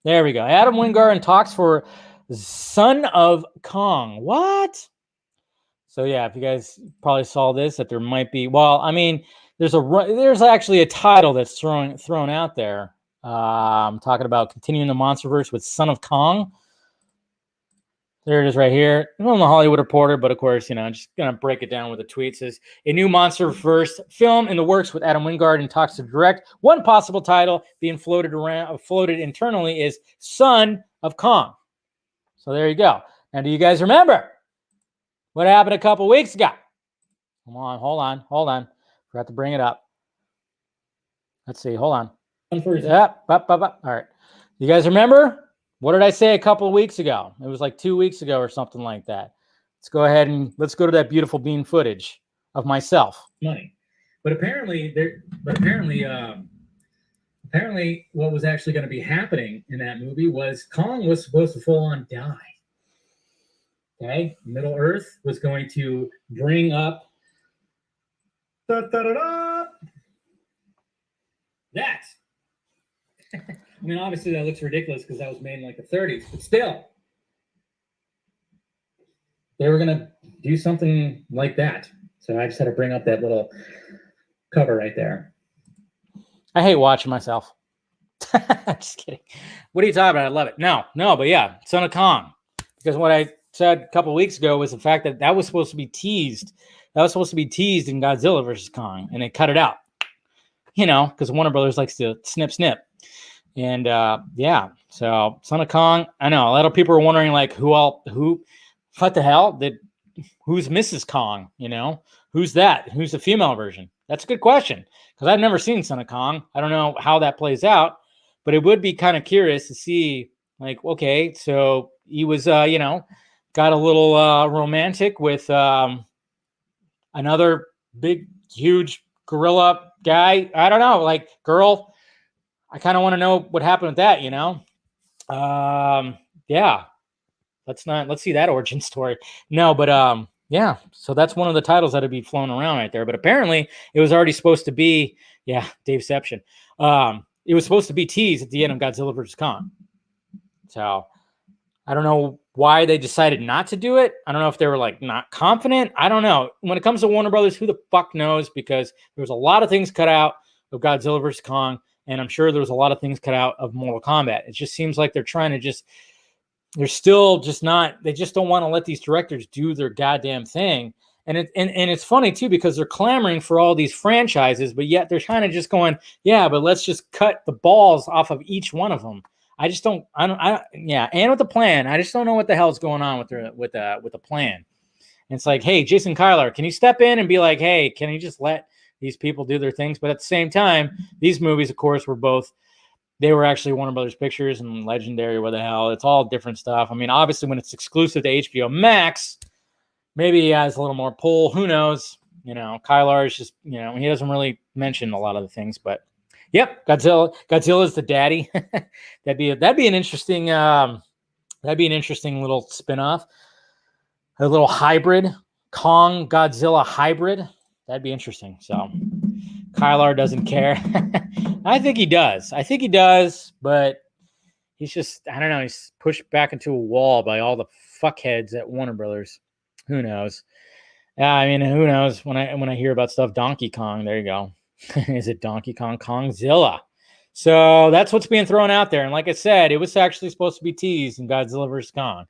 There we go. Adam Wingard in talks for Son of Kong. What? So, yeah, if you guys probably saw this, that there might be, there's actually a title that's thrown out there. I'm talking about continuing the MonsterVerse with Son of Kong. There it is right here. I'm the Hollywood Reporter, but of course, just going to break it down with a tweet. It says, a new MonsterVerse film in the works with Adam Wingard and talks to direct. One possible title being floated internally is Son of Kong. So there you go. Now, do you guys remember what happened a couple weeks ago? Come on, hold on. Forgot to bring it up. Let's see, hold on. All right. You guys remember? What did I say a couple of weeks ago? It was like 2 weeks ago or something like that. Let's go ahead and let's go to that beautiful bean footage of myself. Money. But apparently what was actually going to be happening in that movie was Kong was supposed to full on die. Okay? Middle Earth was going to bring up that. Obviously that looks ridiculous because that was made in like the 30s, but still, they were going to do something like that. So I just had to bring up that little cover right there. I hate watching myself. Just kidding. What are you talking about? I love it. No, but yeah, Son of Kong. Because what I said a couple of weeks ago was the fact that was supposed to be teased. That was supposed to be teased in Godzilla vs. Kong, and they cut it out. Because Warner Brothers likes to snip. And so Son of Kong, I know a lot of people are wondering like what the hell who's Mrs. Kong? Who's that? Who's the female version? That's a good question because I've never seen Son of Kong. I don't know how that plays out, but it would be kind of curious to see like, okay, so he was, got a little romantic with another big, huge gorilla guy. I don't know, like girl. I kind of want to know what happened with that, Yeah. Let's see that origin story. No, but yeah. So that's one of the titles that'd be flown around right there. But apparently it was already supposed to be, Daveception. It was supposed to be teased at the end of Godzilla vs. Kong. So I don't know why they decided not to do it. I don't know if they were like not confident. I don't know. When it comes to Warner Brothers, who the fuck knows? Because there was a lot of things cut out of Godzilla vs. Kong, and I'm sure there was a lot of things cut out of Mortal Kombat. It just seems like they're trying to they're still just not, they just don't want to let these directors do their goddamn thing. And it's funny too, because they're clamoring for all these franchises, but yet they're kind of just going, yeah, but let's just cut the balls off of each one of them. And with the plan, I just don't know what the hell's going on with the plan. And it's like, hey, Jason Kyler, can you step in and be like, hey, can you just let these people do their things? But at the same time, these movies, of course, they were actually Warner Brothers Pictures and Legendary, what the hell. It's all different stuff. I mean, obviously, when it's exclusive to HBO maybe he has a little more pull. Who knows? Kylar is just, he doesn't really mention a lot of the things, but yep, Godzilla's the daddy. that'd be an interesting little spinoff, a little hybrid, Kong Godzilla hybrid. That'd be interesting. So Kylar doesn't care. I think he does, but he's just, I don't know. He's pushed back into a wall by all the fuckheads at Warner Brothers. Who knows? I mean, who knows? When I hear about stuff, Donkey Kong. There you go. Is it Donkey Kong Kongzilla? So that's what's being thrown out there. And like I said, it was actually supposed to be teased in Godzilla vs. Kong.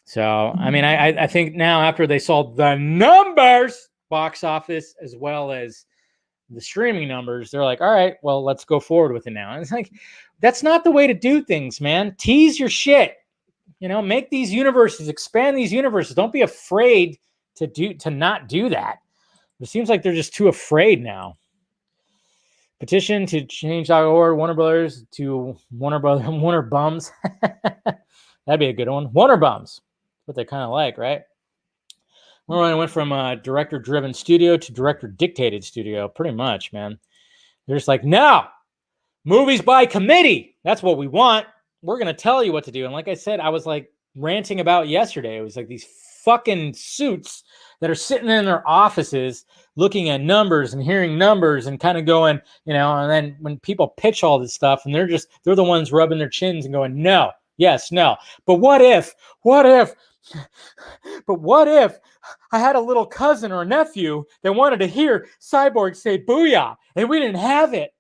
So, I mean, I think now after they saw the numbers, box office, as well as the streaming numbers, they're like, all right, well, let's go forward with it now. And it's like, that's not the way to do things, man. Tease your shit. Make these universes, expand these universes. Don't be afraid to not do that. It seems like they're just too afraid now. Petition to change.org, Warner Brothers to Warner Bums. That'd be a good one. Warner Bums. What they kind of like, right? Warner went from a director-driven studio to director-dictated studio, pretty much, man. They're just like, no, movies by committee. That's what we want. We're going to tell you what to do. And like I said, I was like ranting about yesterday. It was like these fucking suits that are sitting in their offices looking at numbers and hearing numbers and kind of going, and then when people pitch all this stuff and they're the ones rubbing their chins and going, no, yes, no. But what if I had a little cousin or a nephew that wanted to hear Cyborg say booyah and we didn't have it?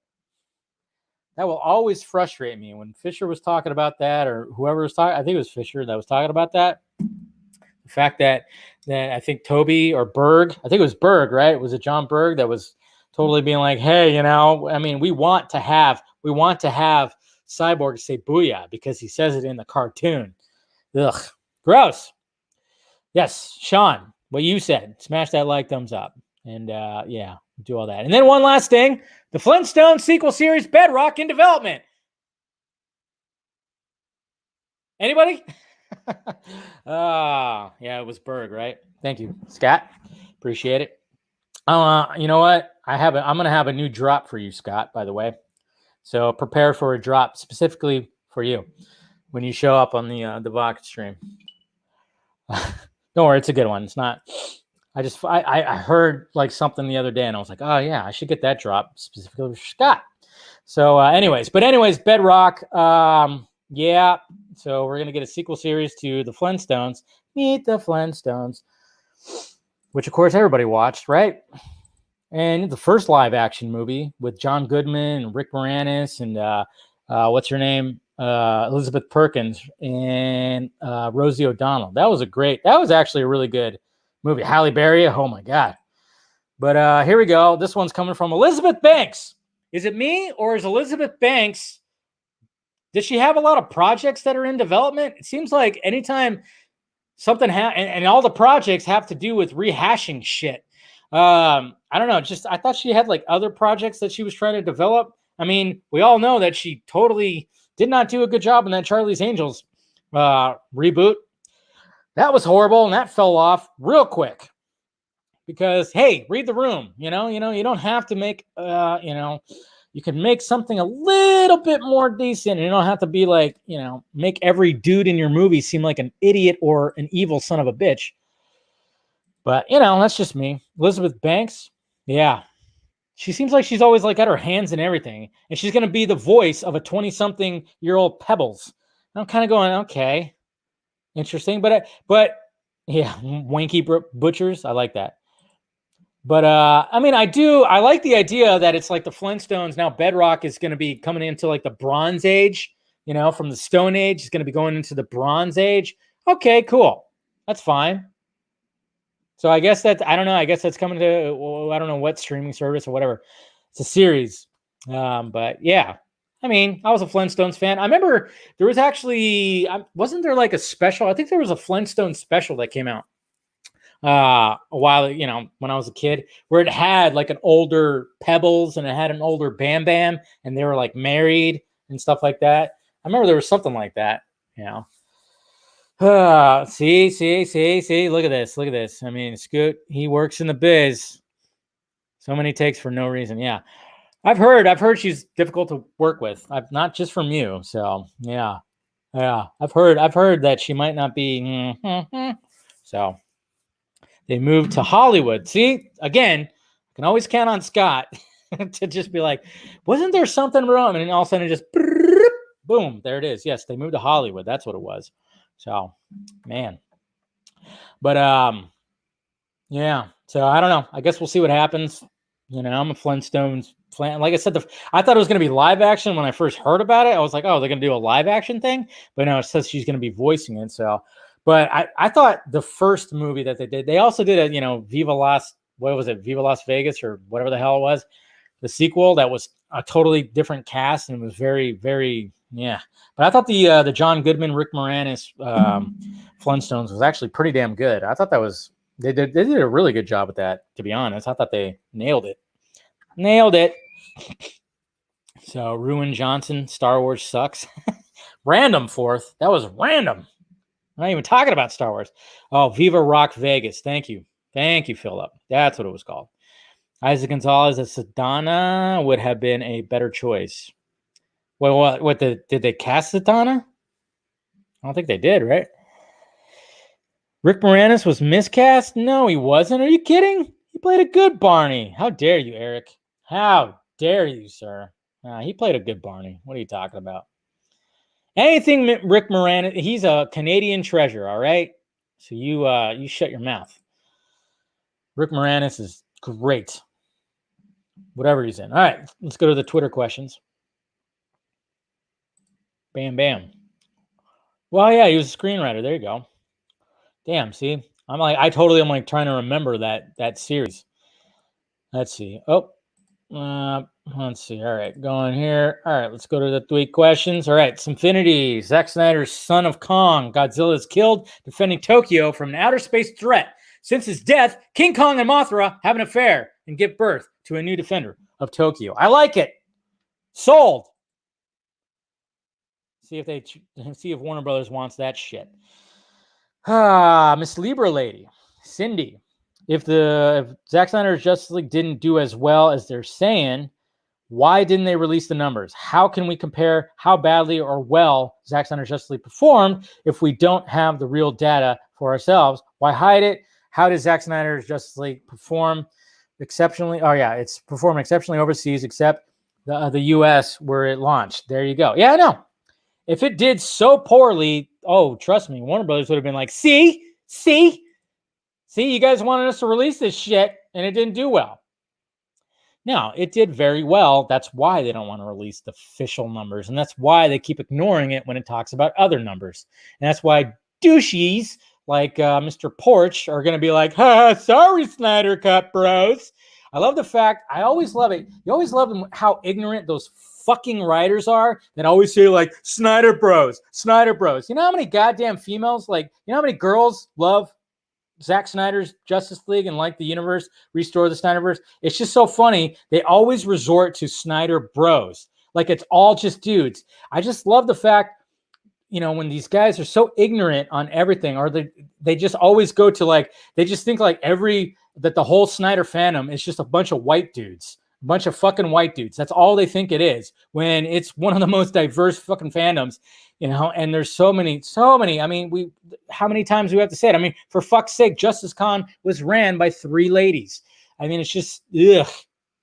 That will always frustrate me. When Fisher was talking about that, or whoever was talking, I think it was Fisher that was talking about that. The fact that I think Toby or Berg, I think it was Berg, right? Was it John Berg that was totally being like, hey, I mean, we want to have Cyborg say booyah because he says it in the cartoon. Ugh, gross. Yes, Sean, what you said, smash that like, thumbs up. And yeah, do all that. And then one last thing, the Flintstones sequel series Bedrock in development. Anybody? Yeah, it was Berg, right? Thank you, Scott. Appreciate it. You know what? I'm going to have a new drop for you, Scott, by the way. So prepare for a drop specifically for you when you show up on the Vox stream. Don't worry, it's a good one. It's not. I heard like something the other day, and I was like, oh yeah, I should get that drop specifically for Scott. So, anyways, Bedrock. Yeah. So we're gonna get a sequel series to the Flintstones. Meet the Flintstones, which of course everybody watched, right? And the first live action movie with John Goodman and Rick Moranis and what's her name? Elizabeth Perkins and Rosie O'Donnell. That was actually a really good movie. Halle Berry, oh my God. But here we go. This one's coming from Elizabeth Banks. Is it me or is Elizabeth Banks, does she have a lot of projects that are in development? It seems like anytime something and all the projects have to do with rehashing shit. I don't know. I thought she had like other projects that she was trying to develop. I mean, we all know that she totally did not do a good job in that Charlie's Angels reboot. That was horrible, and that fell off real quick. Because, hey, read the room. You don't have to make, you can make something a little bit more decent. And you don't have to be like, make every dude in your movie seem like an idiot or an evil son of a bitch. But, that's just me. Elizabeth Banks, yeah. She seems like she's always like got her hands in everything. And she's going to be the voice of a 20-something-year-old Pebbles. And I'm kind of going, okay. Interesting, but yeah, wanky butchers. I like that. But I mean, I like the idea that it's like the Flintstones. Now Bedrock is going to be coming into like the Bronze Age, from the Stone Age. It's going to be going into the Bronze Age. Okay, cool. That's fine. So I guess I don't know. I guess that's coming to, well, I don't know what streaming service or whatever. It's a series. But yeah, I mean, I was a Flintstones fan. I remember there was actually, wasn't there like a special? I think there was a Flintstone special that came out a while, when I was a kid, where it had like an older Pebbles and it had an older Bam Bam, and they were like married and stuff like that. I remember there was something like that, See, look at this. I mean, Scoot, he works in the biz. So many takes for no reason. Yeah. I've heard she's difficult to work with. Not just from you. So yeah. I've heard that she might not be. So they moved to Hollywood. See, again, I can always count on Scott to just be like, wasn't there something wrong? And then all of a sudden it just boom, there it is. Yes, they moved to Hollywood. That's what it was. So, man. But yeah. So I don't know. I guess we'll see what happens. I'm a Flintstones fan. Like I said, I thought it was going to be live action when I first heard about it. I was like, oh, they're going to do a live action thing. But no, it says she's going to be voicing it. So, but I thought the first movie that they did, they also did a, Viva Las Vegas or whatever the hell it was. The sequel that was a totally different cast and it was very, very, yeah. But I thought the John Goodman, Rick Moranis Flintstones was actually pretty damn good. I thought that was, they did a really good job with that, to be honest. I thought they nailed it. So Ruin Johnson, Star Wars sucks. Random fourth. That was random. I'm not even talking about Star Wars. Oh, Viva Rock Vegas. Thank you, Philip. That's what it was called. Isaac Gonzalez as Sedona would have been a better choice. What did they cast Sedona? I don't think they did, right? Rick Moranis was miscast? No, he wasn't. Are you kidding? He played a good Barney. How dare you, Eric? How dare you, sir? He played a good Barney. What are you talking about? Anything Rick Moranis, he's a Canadian treasure, all right? So you shut your mouth. Rick Moranis is great. Whatever he's in. All right, let's go to the Twitter questions. Bam, bam. Well, yeah, he was a screenwriter. There you go. Damn, see? I'm like trying to remember that series. Let's see. Let's see. All right, going here. All right, let's go to the tweet questions. All right, Sinfinity. Zack Snyder's Son of Kong. Godzilla is killed defending Tokyo from an outer space threat. Since his death, King Kong and Mothra have an affair and give birth to a new defender of Tokyo. I like it. Sold. See if Warner Brothers wants that shit. Miss Libra lady, Cindy. If Zack Snyder's Justice League didn't do as well as they're saying, why didn't they release the numbers? How can we compare how badly or well Zack Snyder's Justice League performed if we don't have the real data for ourselves? Why hide it? How does Zack Snyder's Justice League perform exceptionally? Oh yeah, it's performed exceptionally overseas, except the U.S. where it launched. There you go. Yeah, I know. If it did so poorly, oh, trust me, Warner Brothers would have been like, see, you guys wanted us to release this shit, and it didn't do well. No, it did very well. That's why they don't want to release the official numbers, and that's why they keep ignoring it when it talks about other numbers. And that's why douchies like Mr. Porch are going to be like, sorry, Snyder Cut bros. I love the fact, I always love it. You always love how ignorant those fucking writers are that always say like Snyder bros. You know how many goddamn females, like, you know how many girls love Zack Snyder's Justice League and like the universe, restore the Snyderverse? It's just so funny. They always resort to Snyder bros. Like it's all just dudes. I just love the fact, when these guys are so ignorant on everything, or they just always go to like, they just think like that the whole Snyder fandom is just a bunch of white dudes. A bunch of fucking white dudes. That's all they think it is, when it's one of the most diverse fucking fandoms, and there's so many. I mean, how many times do we have to say it? I mean, for fuck's sake, Justice Con was ran by 3 ladies. I mean, it's just,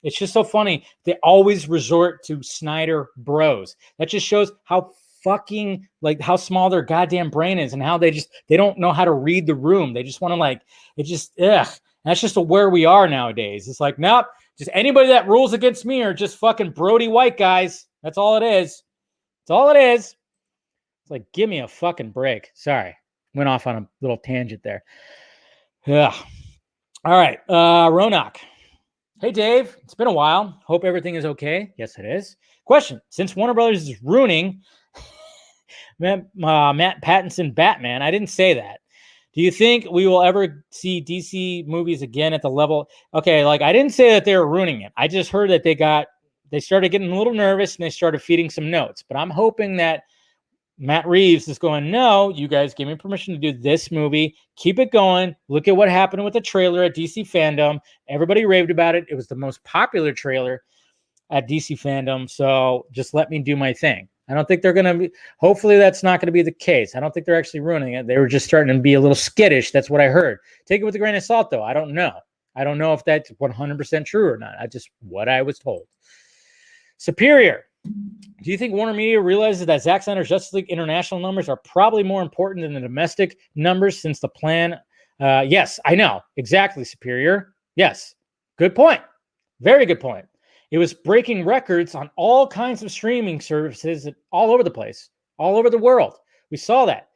It's just so funny. They always resort to Snyder bros. That just shows how fucking like how small their goddamn brain is and how they don't know how to read the room. They just want to like, it just, ugh. That's just where we are nowadays. It's like, nope, just anybody that rules against me are just fucking Brody white guys. That's all it is. That's all it is. It's like, give me a fucking break. Sorry. Went off on a little tangent there. Yeah. All right. Ronak. Hey, Dave. It's been a while. Hope everything is okay. Yes, it is. Question. Since Warner Brothers is ruining Matt Pattinson Batman, I didn't say that. Do you think we will ever see DC movies again at the level? Okay, like I didn't say that they were ruining it. I just heard that they started getting a little nervous and they started feeding some notes. But I'm hoping that Matt Reeves is going, no, you guys give me permission to do this movie. Keep it going. Look at what happened with the trailer at DC Fandom. Everybody raved about it. It was the most popular trailer at DC Fandom. So just let me do my thing. I don't think they're going to be, hopefully that's not going to be the case. I don't think they're actually ruining it. They were just starting to be a little skittish. That's what I heard. Take it with a grain of salt, though. I don't know. I don't know if that's 100% true or not. What I was told. Superior. Do you think Warner Media realizes that Zack Snyder's Justice League international numbers are probably more important than the domestic numbers since the plan? Yes, I know. Exactly, Superior. Yes. Good point. Very good point. It was breaking records on all kinds of streaming services all over the place, all over the world. We saw that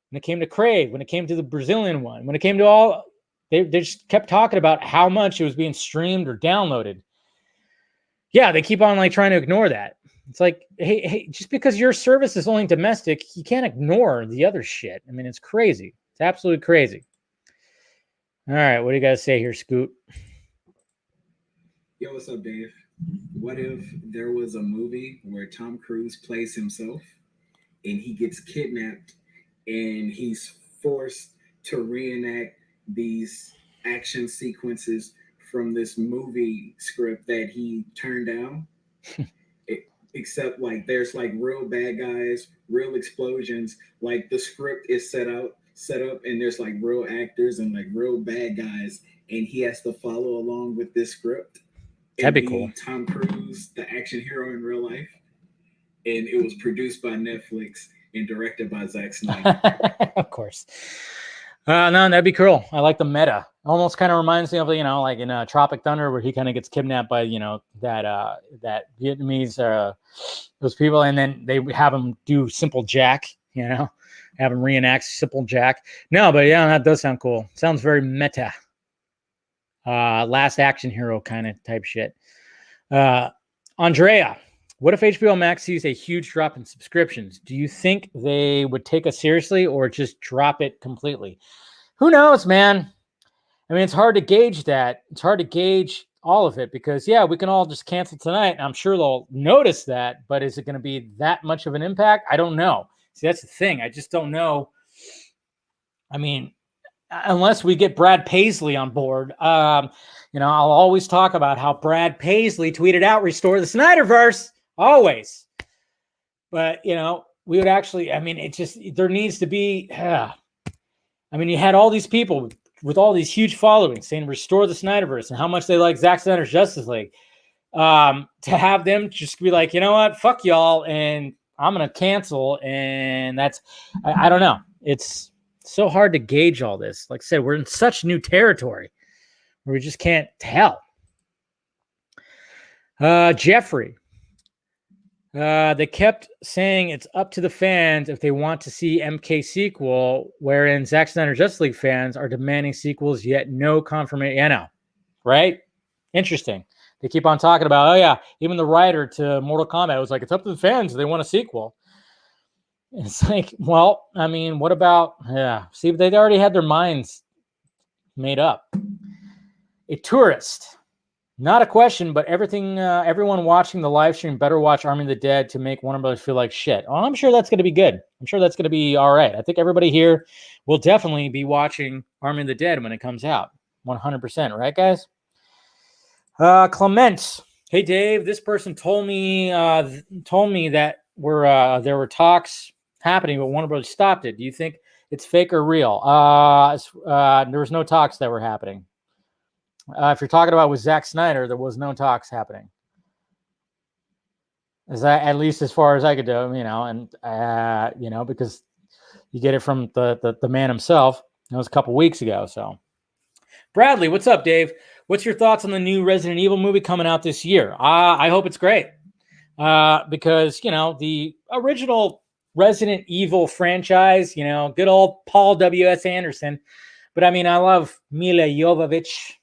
when it came to Crave, when it came to the Brazilian one, when it came to all, they just kept talking about how much it was being streamed or downloaded. Yeah, they keep on like trying to ignore that. It's like, hey, just because your service is only domestic, you can't ignore the other shit. I mean, it's crazy. It's absolutely crazy. All right, what do you guys say here, Scoot? Yo, what's up, Dave? What if there was a movie where Tom Cruise plays himself and he gets kidnapped and he's forced to reenact these action sequences from this movie script that he turned down? Except like there's like real bad guys, real explosions, like the script is set up and there's like real actors and like real bad guys and he has to follow along with this script. That'd be cool. Tom Cruise, the action hero in real life. And it was produced by Netflix and directed by Zack Snyder. Of course. No, that'd be cool. I like the meta. Almost kind of reminds me of, like in Tropic Thunder where he kind of gets kidnapped by, that Vietnamese, those people. And then they have him do Simple Jack, have him reenact Simple Jack. No, but yeah, that does sound cool. Sounds very meta. Last action hero kind of type shit. Andrea, what if HBOMax sees a huge drop in subscriptions? Do you think they would take us seriously or just drop it completely? Who knows, man? I mean, it's hard to gauge that. It's hard to gauge all of it because, yeah, we can all just cancel tonight. I'm sure they'll notice that, but is it going to be that much of an impact? I don't know. See, that's the thing. I just don't know. I mean, unless we get Brad Paisley on board, I'll always talk about how Brad Paisley tweeted out, "Restore the Snyderverse," always. But, we would actually, there needs to be, you had all these people with all these huge followings saying, "Restore the Snyderverse," and how much they like Zack Snyder's Justice League. To have them just be like, you know what, fuck y'all, and I'm going to cancel. And that's, I don't know. It's so hard to gauge all this. Like I said, we're in such new territory where we just can't tell. Jeffrey, they kept saying it's up to the fans if they want to see MK sequel, wherein Zack Snyder Justice League fans are demanding sequels, yet no confirmation. Yeah, no, right? Interesting. They keep on talking about, oh yeah, even the writer to Mortal Kombat was like, it's up to the fans if they want a sequel. It's like, well, what about, see, they already had their minds made up. A tourist, not a question, but everyone watching the live stream better watch Army of the Dead to make Warner Brothers feel like shit. Oh, I'm sure that's going to be good. I'm sure that's going to be all right. I think everybody here will definitely be watching Army of the Dead when it comes out. 100%, right, guys? Clement, hey, Dave, this person told me that there were talks happening, but Warner Brothers stopped it. Do you think it's fake or real? There was no talks that were happening. If you're talking about with Zack Snyder, there was no talks happening. at least as far as I could do, and because you get it from the man himself. It was a couple weeks ago. So, Bradley, what's up, Dave? What's your thoughts on the new Resident Evil movie coming out this year? I hope it's great because the original Resident Evil franchise, good old Paul W.S. Anderson. But I love Mila Jovovich.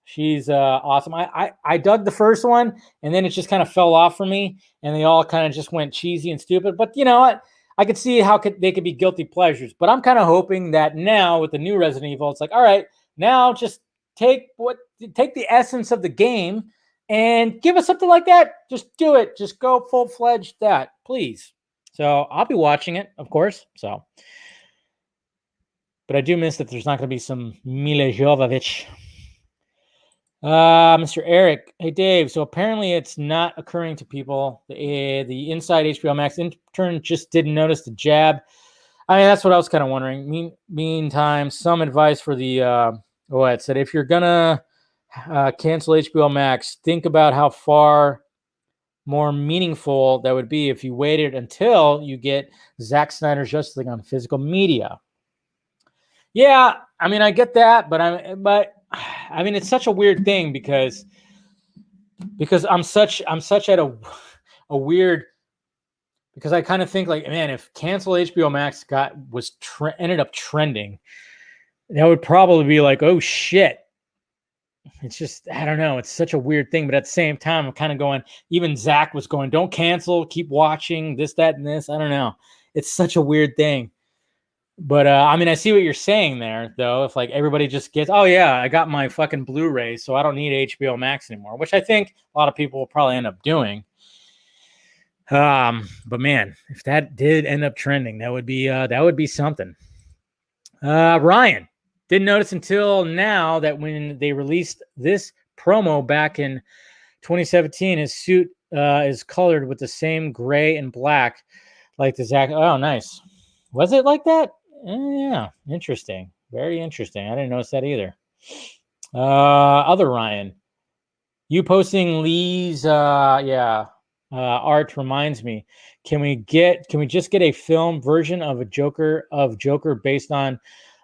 She's awesome. I dug the first one, and then it just kind of fell off for me, and they all kind of just went cheesy and stupid. But you know what? I could see how they could be guilty pleasures. But I'm kind of hoping that now with the new Resident Evil, it's like, all right, now just take the essence of the game and give us something like that. Just do it. Just go full-fledged that, please. So I'll be watching it, of course. So, but I do miss that there's not going to be some Mila Jovovich. Mr. Eric, hey Dave. So apparently it's not occurring to people. The inside HBOMax intern just didn't notice the jab. That's what I was kind of wondering. Meantime, some advice for the it said if you're gonna cancel HBOMax, think about how far more meaningful that would be if you waited until you get Zack Snyder's Justice League on physical media. Yeah, I get that, but it's such a weird thing because I'm such at a weird, because I kind of think like, man, if cancel HBO Max ended up trending, that would probably be like, oh shit. It's just, I don't know. It's such a weird thing, but at the same time, I'm kind of going, even Zach was going, don't cancel, keep watching this, that, and this. I don't know. It's such a weird thing. But I see what you're saying there, though. If like everybody just gets, oh yeah, I got my fucking Blu-ray, so I don't need HBO Max anymore, which I think a lot of people will probably end up doing. But man, if that did end up trending, that would be something. Ryan didn't notice until now that when they released this promo back in 2017, his suit is colored with the same gray and black, like the Zack. Oh, nice. Was it like that? Yeah, interesting. Very interesting. I didn't notice that either. Other Ryan, you posting Lee's art reminds me. Can we just get a film version of Joker based on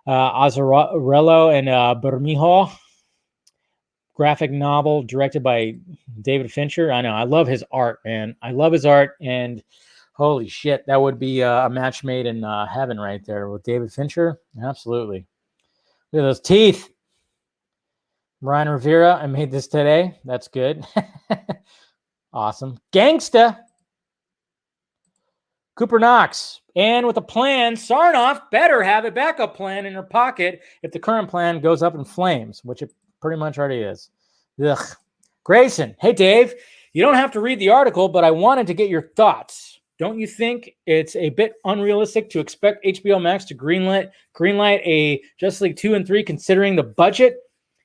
Azzarello and Bermejo? Graphic novel directed by David Fincher. I know. I love his art, man. I love his art, and holy shit, that would be a match made in heaven right there with David Fincher. Absolutely. Look at those teeth. Ryan Rivera, I made this today. That's good. Awesome. Gangsta. Cooper Knox. And with a plan, Sarnoff better have a backup plan in her pocket if the current plan goes up in flames, which it pretty much already is. Ugh. Grayson. Hey, Dave. You don't have to read the article, but I wanted to get your thoughts. Don't you think it's a bit unrealistic to expect HBO Max to greenlight a Justice League 2 and 3 considering the budget?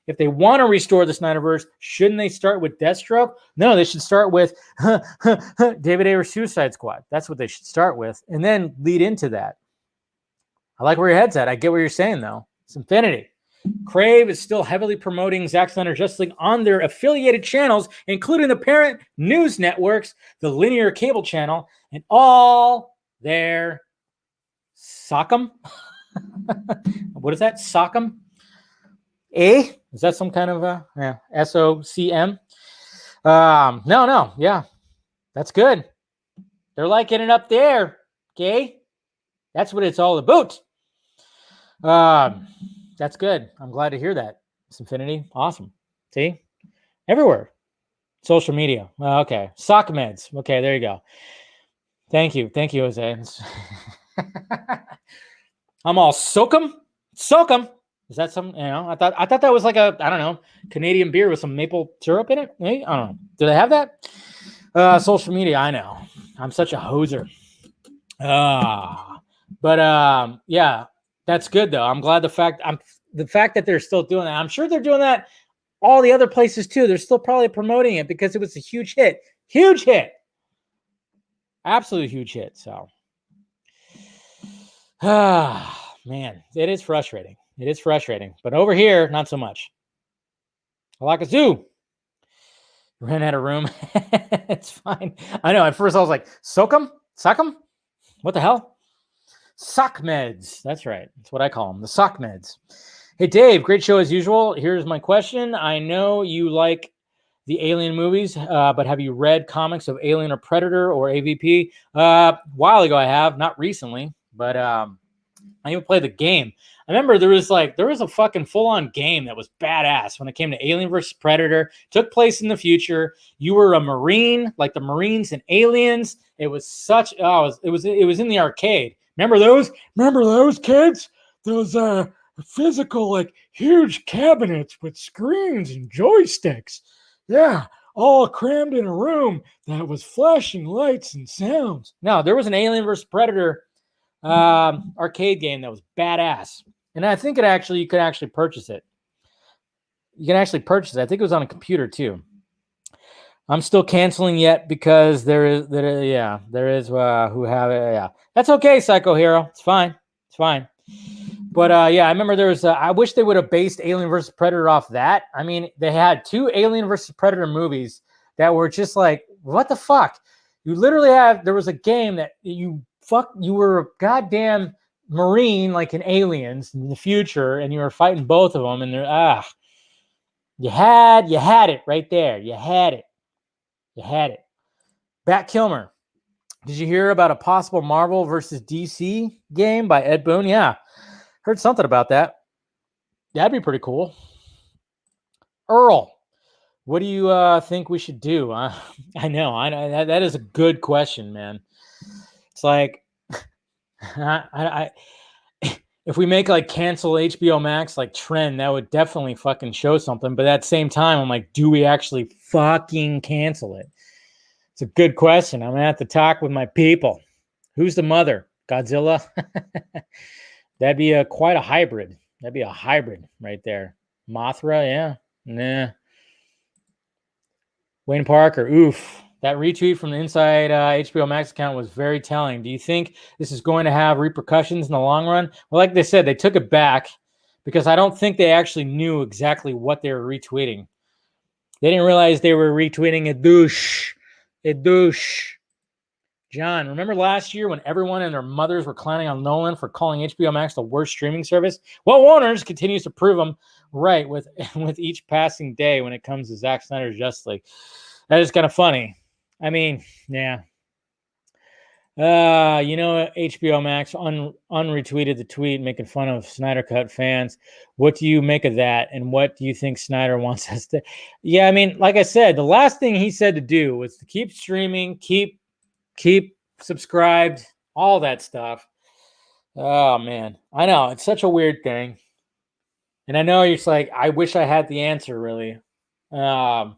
If they want to restore the Snyderverse, shouldn't they start with Deathstroke? No, they should start with David Ayer's Suicide Squad. That's what they should start with, and then lead into that. I like where your head's at. I get what you're saying, though. It's Infinity. Crave is still heavily promoting Zack Snyder Justice League on their affiliated channels, including the parent news networks, the linear cable channel, and all their Sock'em. What is that? Sock'em? Is that some kind of SOCM? No. Yeah, that's good. They're liking it up there. Okay, that's what it's all about. That's good. I'm glad to hear that. It's Infinity. Awesome. See? Everywhere. Social media. Okay. Sock meds. Okay, there you go. Thank you. Thank you, Jose. I'm all soak 'em. Soak 'em. Is that some, I thought that was like a, I don't know, Canadian beer with some maple syrup in it. Maybe? I don't know. Do they have that? Social media, I know. I'm such a hoser. But yeah, that's good though. I'm glad the fact that they're still doing that. I'm sure they're doing that all the other places too. They're still probably promoting it because it was a huge hit. Huge hit. Absolute huge hit. So man, it is frustrating. It is frustrating. But over here, not so much. Alakazoo. Ran out of room. It's fine. I know. At first I was like, soak 'em? Suck 'em? What the hell? Sock meds. That's right. That's what I call them. The sock meds. Hey, Dave, great show as usual. Here's my question. I know you like the Alien movies, but have you read comics of Alien or Predator or AVP? A while ago I have, not recently, but I even played the game. I remember there was a fucking full-on game that was badass when it came to Alien versus Predator. Took place in the future. You were a Marine, like the Marines and Aliens. It was such it was in the arcade. Remember those? Remember those, kids? Those physical, like huge cabinets with screens and joysticks. Yeah, all crammed in a room that was flashing lights and sounds. No, there was an Alien versus Predator arcade game that was badass. And I think you could actually purchase it. You can actually purchase it. I think it was on a computer too. I'm still canceling yet because there is who have it. Yeah, that's okay, Psycho Hero. It's fine. It's fine. But yeah, I remember there was. I wish they would have based Alien vs. Predator off that. I mean, they had 2 Alien vs. Predator movies that were just like, what the fuck? You literally there was a game that you were a goddamn Marine, like in Aliens in the future, and you were fighting both of them, and you had it right there. You had it. Bat Kilmer, did you hear about a possible Marvel versus DC game by Ed Boon? Yeah, heard something about that. That'd be pretty cool. Earl, what do you think we should do? I know that is a good question, man. It's like, if we make like cancel HBOMax like trend, that would definitely fucking show something. But at the same time, I'm like, do we actually fucking cancel it? It's a good question. I'm gonna have to talk with my people. Who's the mother? Godzilla? That'd be quite a hybrid. That'd be a hybrid right there. Mothra, yeah. Nah. Wayne Parker, oof. That retweet from the Inside HBO Max account was very telling. Do you think this is going to have repercussions in the long run? Well, like they said, they took it back because I don't think they actually knew exactly what they were retweeting. They didn't realize they were retweeting a douche. A douche. John, remember last year when everyone and their mothers were clowning on Nolan for calling HBO Max the worst streaming service? Well, Warner's continues to prove them right with each passing day when it comes to Zack Snyder's Justice League. That is kind of funny. I mean, yeah. HBO Max unretweeted the tweet making fun of Snyder Cut fans. What do you make of that? And what do you think Snyder wants us to? Yeah, I mean, like I said, the last thing he said to do was to keep streaming, keep subscribed, all that stuff. Oh man, I know it's such a weird thing, and I know you're just like, I wish I had the answer. Really, I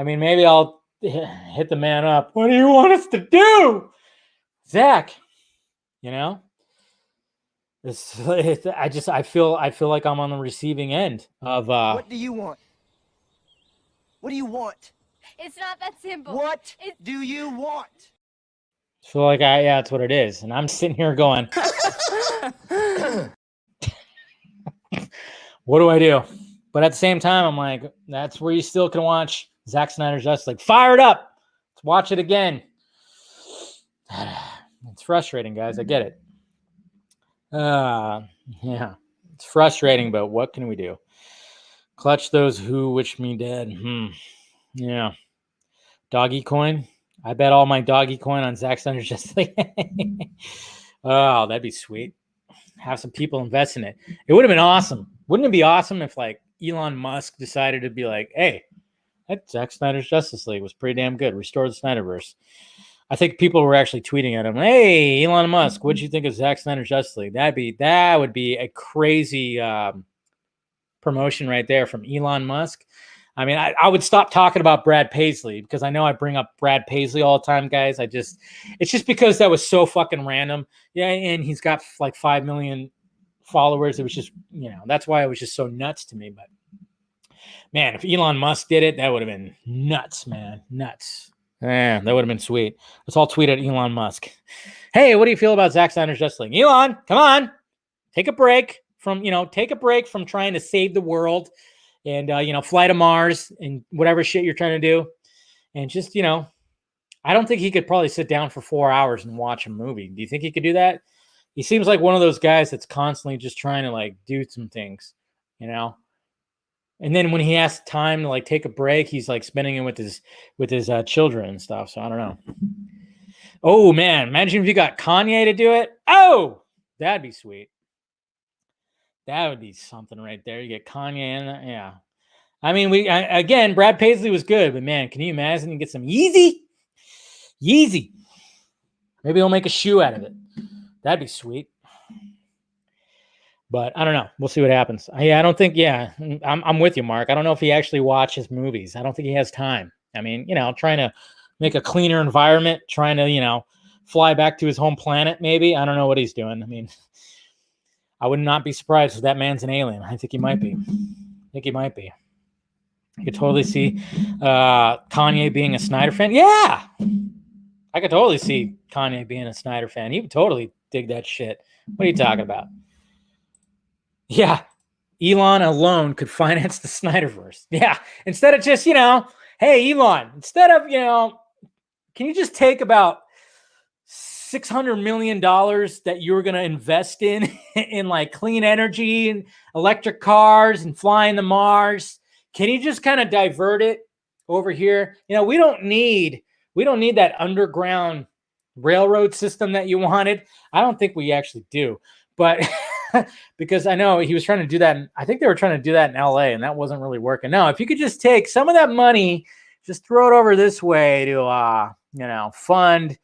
mean, maybe I'll hit the man up. What do you want us to do, Zach? You know, I feel like I'm on the receiving end of. What do you want? What do you want? It's not that simple. What do you want? So like, yeah, that's what it is. And I'm sitting here going, what do I do? But at the same time, I'm like, that's where you still can watch Zack Snyder's Justice League. Fire it up. Let's watch it again. It's frustrating, guys. I get it. Yeah, it's frustrating, but what can we do? Clutch those who wish me dead. Yeah. Doggy coin. I bet all my doggy coin on Zack Snyder's Justice League. Oh, that'd be sweet. Have some people invest in it. It would have been awesome. Wouldn't it be awesome if like Elon Musk decided to be like, hey, that Zack Snyder's Justice League was pretty damn good. Restore the Snyderverse. I think people were actually tweeting at him, hey, Elon Musk, what'd you think of Zack Snyder's Justice League? That would be a crazy promotion right there from Elon Musk. I mean, I would stop talking about Brad Paisley because I know I bring up Brad Paisley all the time, guys. It's just because that was so fucking random. Yeah, and he's got like 5 million followers. It was just, that's why it was just so nuts to me. But man, if Elon Musk did it, that would have been nuts, man. Nuts. Man, that would have been sweet. Let's all tweet at Elon Musk. Hey, what do you feel about Zack Snyder's Justice League? Elon, come on. Take a break from trying to save the world. And, fly to Mars and whatever shit you're trying to do. and just, I don't think he could probably sit down for 4 hours and watch a movie. Do you think he could do that? He seems like one of those guys that's constantly just trying to like do some things, And then when he has time to like take a break, he's like spending it with his children and stuff. So I don't know. Oh man, imagine if you got Kanye to do it. Oh, that'd be sweet. That would be something right there. You get Kanye in there. Yeah. I mean, again, Brad Paisley was good, but man, can you imagine you get some Yeezy? Yeezy. Maybe he'll make a shoe out of it. That'd be sweet. But I don't know. We'll see what happens. I don't think, I'm with you, Mark. I don't know if he actually watches movies. I don't think he has time. I mean, trying to make a cleaner environment, trying to, fly back to his home planet, maybe. I don't know what he's doing. I mean, I would not be surprised if that man's an alien. I think he might be. I could totally see Kanye being a Snyder fan. Yeah! I could totally see Kanye being a Snyder fan. He would totally dig that shit. What are you talking about? Yeah, Elon alone could finance the Snyderverse. Yeah, instead of just, hey, Elon, instead of, can you just take about $600 million that you were going to invest in like clean energy and electric cars and flying to Mars? Can you just kind of divert it over here? We don't need that underground railroad system that you wanted. I don't think we actually do, but because I know he was trying to do that. I think they were trying to do that in LA and that wasn't really working. No, if you could just take some of that money, just throw it over this way to, fund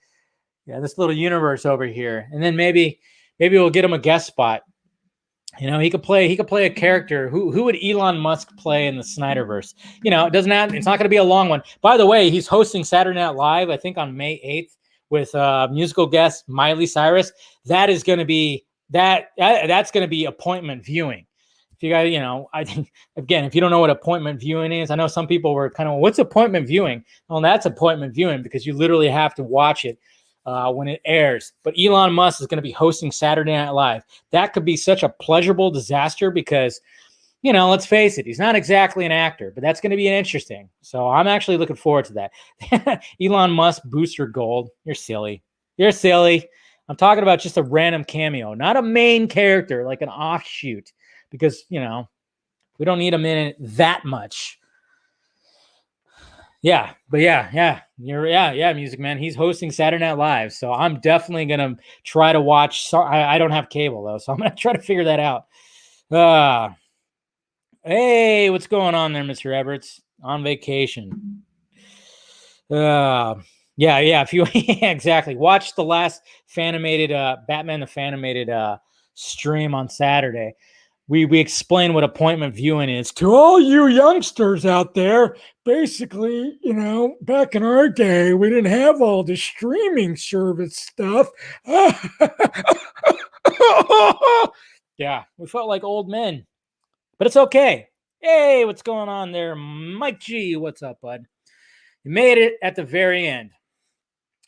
this little universe over here. And then maybe we'll get him a guest spot. He could play a character. Who would Elon Musk play in the Snyderverse? It's not going to be a long one. By the way, he's hosting Saturday Night Live, I think on May 8th with musical guest Miley Cyrus. That is going to be that's going to be appointment viewing. If you guys, I think, again, if you don't know what appointment viewing is, I know some people were kind of, what's appointment viewing? Well, that's appointment viewing because you literally have to watch it when it airs. But Elon Musk is going to be hosting Saturday Night Live. That could be such a pleasurable disaster because, let's face it, he's not exactly an actor, but that's going to be interesting. So I'm actually looking forward to that. Elon Musk booster gold. You're silly. I'm talking about just a random cameo, not a main character, like an offshoot, because, we don't need him in it that much. Yeah, but yeah, Music Man. He's hosting Saturday Night Live, so I'm definitely gonna try to watch. So I don't have cable though, so I'm gonna try to figure that out. Hey, what's going on there, Mr. Everett's on vacation? Yeah. If you exactly watch the last Fanimated Batman the Fanimated stream on Saturday. We explain what appointment viewing is to all you youngsters out there. Basically, back in our day, we didn't have all the streaming service stuff. Yeah, we felt like old men, but it's okay. Hey, what's going on there? Mike G, what's up, bud? You made it at the very end.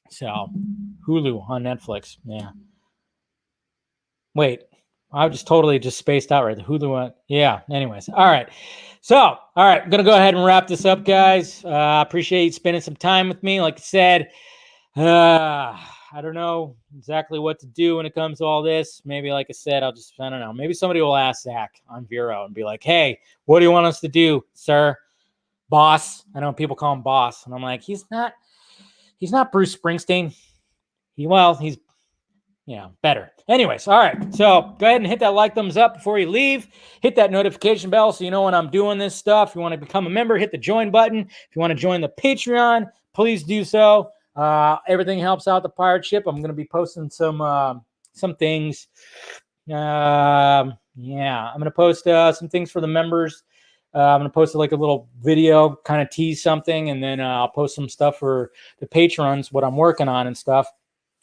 So, Hulu on Netflix. Yeah. Wait. I just totally spaced out right. The Hulu one. Yeah. Anyways. All right. So, all right. I'm going to go ahead and wrap this up, guys. Appreciate you spending some time with me. Like I said, I don't know exactly what to do when it comes to all this. Maybe, like I said, I don't know. Maybe somebody will ask Zach on Vero and be like, hey, what do you want us to do, sir? Boss. I know people call him boss. And I'm like, he's not Bruce Springsteen. He's better. Anyways, all right. So go ahead and hit that like, thumbs up before you leave. Hit that notification bell so you know when I'm doing this stuff. If you want to become a member, hit the join button. If you want to join the Patreon, please do so. Everything helps out the pirate ship. I'm going to be posting some things. I'm going to post some things for the members. I'm going to post like a little video, kind of tease something, and then I'll post some stuff for the patrons, what I'm working on and stuff.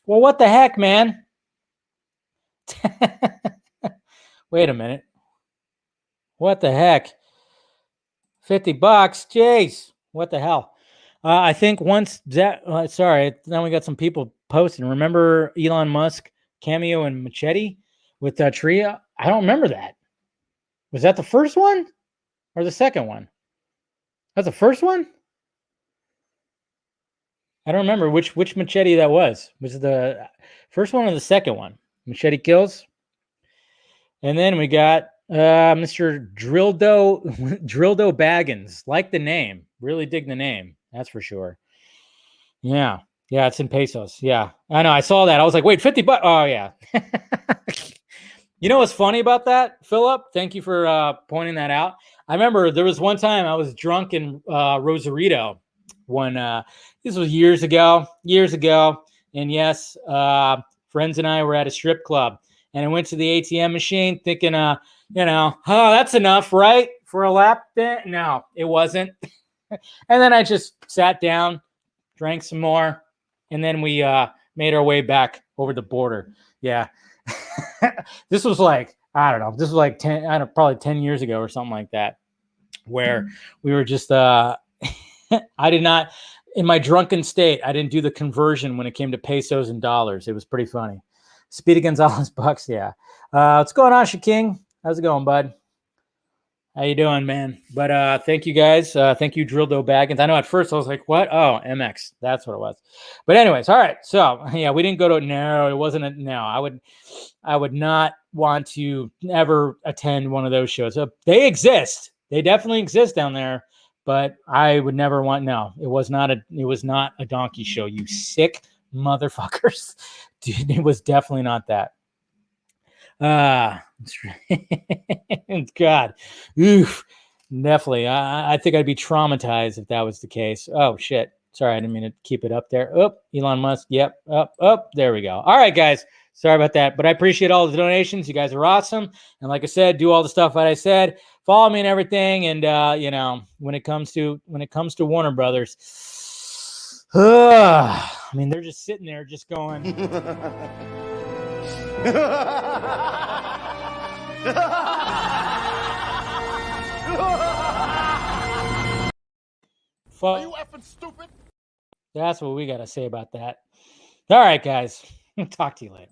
Well, what the heck, man? Wait a minute. What the heck? $50. Jeez. What the hell? I think once that, sorry, now we got some people posting. Remember Elon Musk cameo in Machete with Tria? I don't remember that. Was that the first one or the second one? That's the first one? I don't remember which Machete that was. Was it the first one or the second one? Machete Kills. And then we got Mr. Drildo Baggins. Like the name. Really dig the name. That's for sure. Yeah. Yeah, it's in pesos. Yeah. I know. I saw that. I was like, wait, $50. Oh, yeah. You know what's funny about that, Philip? Thank you for pointing that out. I remember there was one time I was drunk in Rosarito when this was years ago. And yes, friends and I were at a strip club. And I went to the ATM machine thinking, oh, that's enough, right? For a lap dance? No, it wasn't. And then I just sat down, drank some more, and then we made our way back over the border. Yeah. This was like, I don't know. This was like probably 10 years ago or something like that, where we were just, I did not, in my drunken state, I didn't do the conversion when it came to pesos and dollars. It was pretty funny. Speedy Gonzalez bucks, yeah. What's going on, Shaking? How's it going, bud? How you doing, man? But thank you guys. Thank you, Drildo Baggins. I know at first I was like, what? Oh, MX. That's what it was. But anyways, all right. So yeah, we didn't go to no, it wasn't a no. I would not want to ever attend one of those shows. They exist. They definitely exist down there, but I would never want it was not a donkey show, you sick motherfuckers. Dude, it was definitely not that. God, oof, definitely. I think I'd be traumatized if that was the case. Oh shit! Sorry, I didn't mean to keep it up there. Oh, Elon Musk. Yep. Up. There we go. All right, guys. Sorry about that, but I appreciate all the donations. You guys are awesome, and like I said, do all the stuff that I said. Follow me and everything, and when it comes to Warner Brothers, I mean, they're just sitting there, just going. Are you effing stupid? That's what we got to say about that. All right, guys. Talk to you later.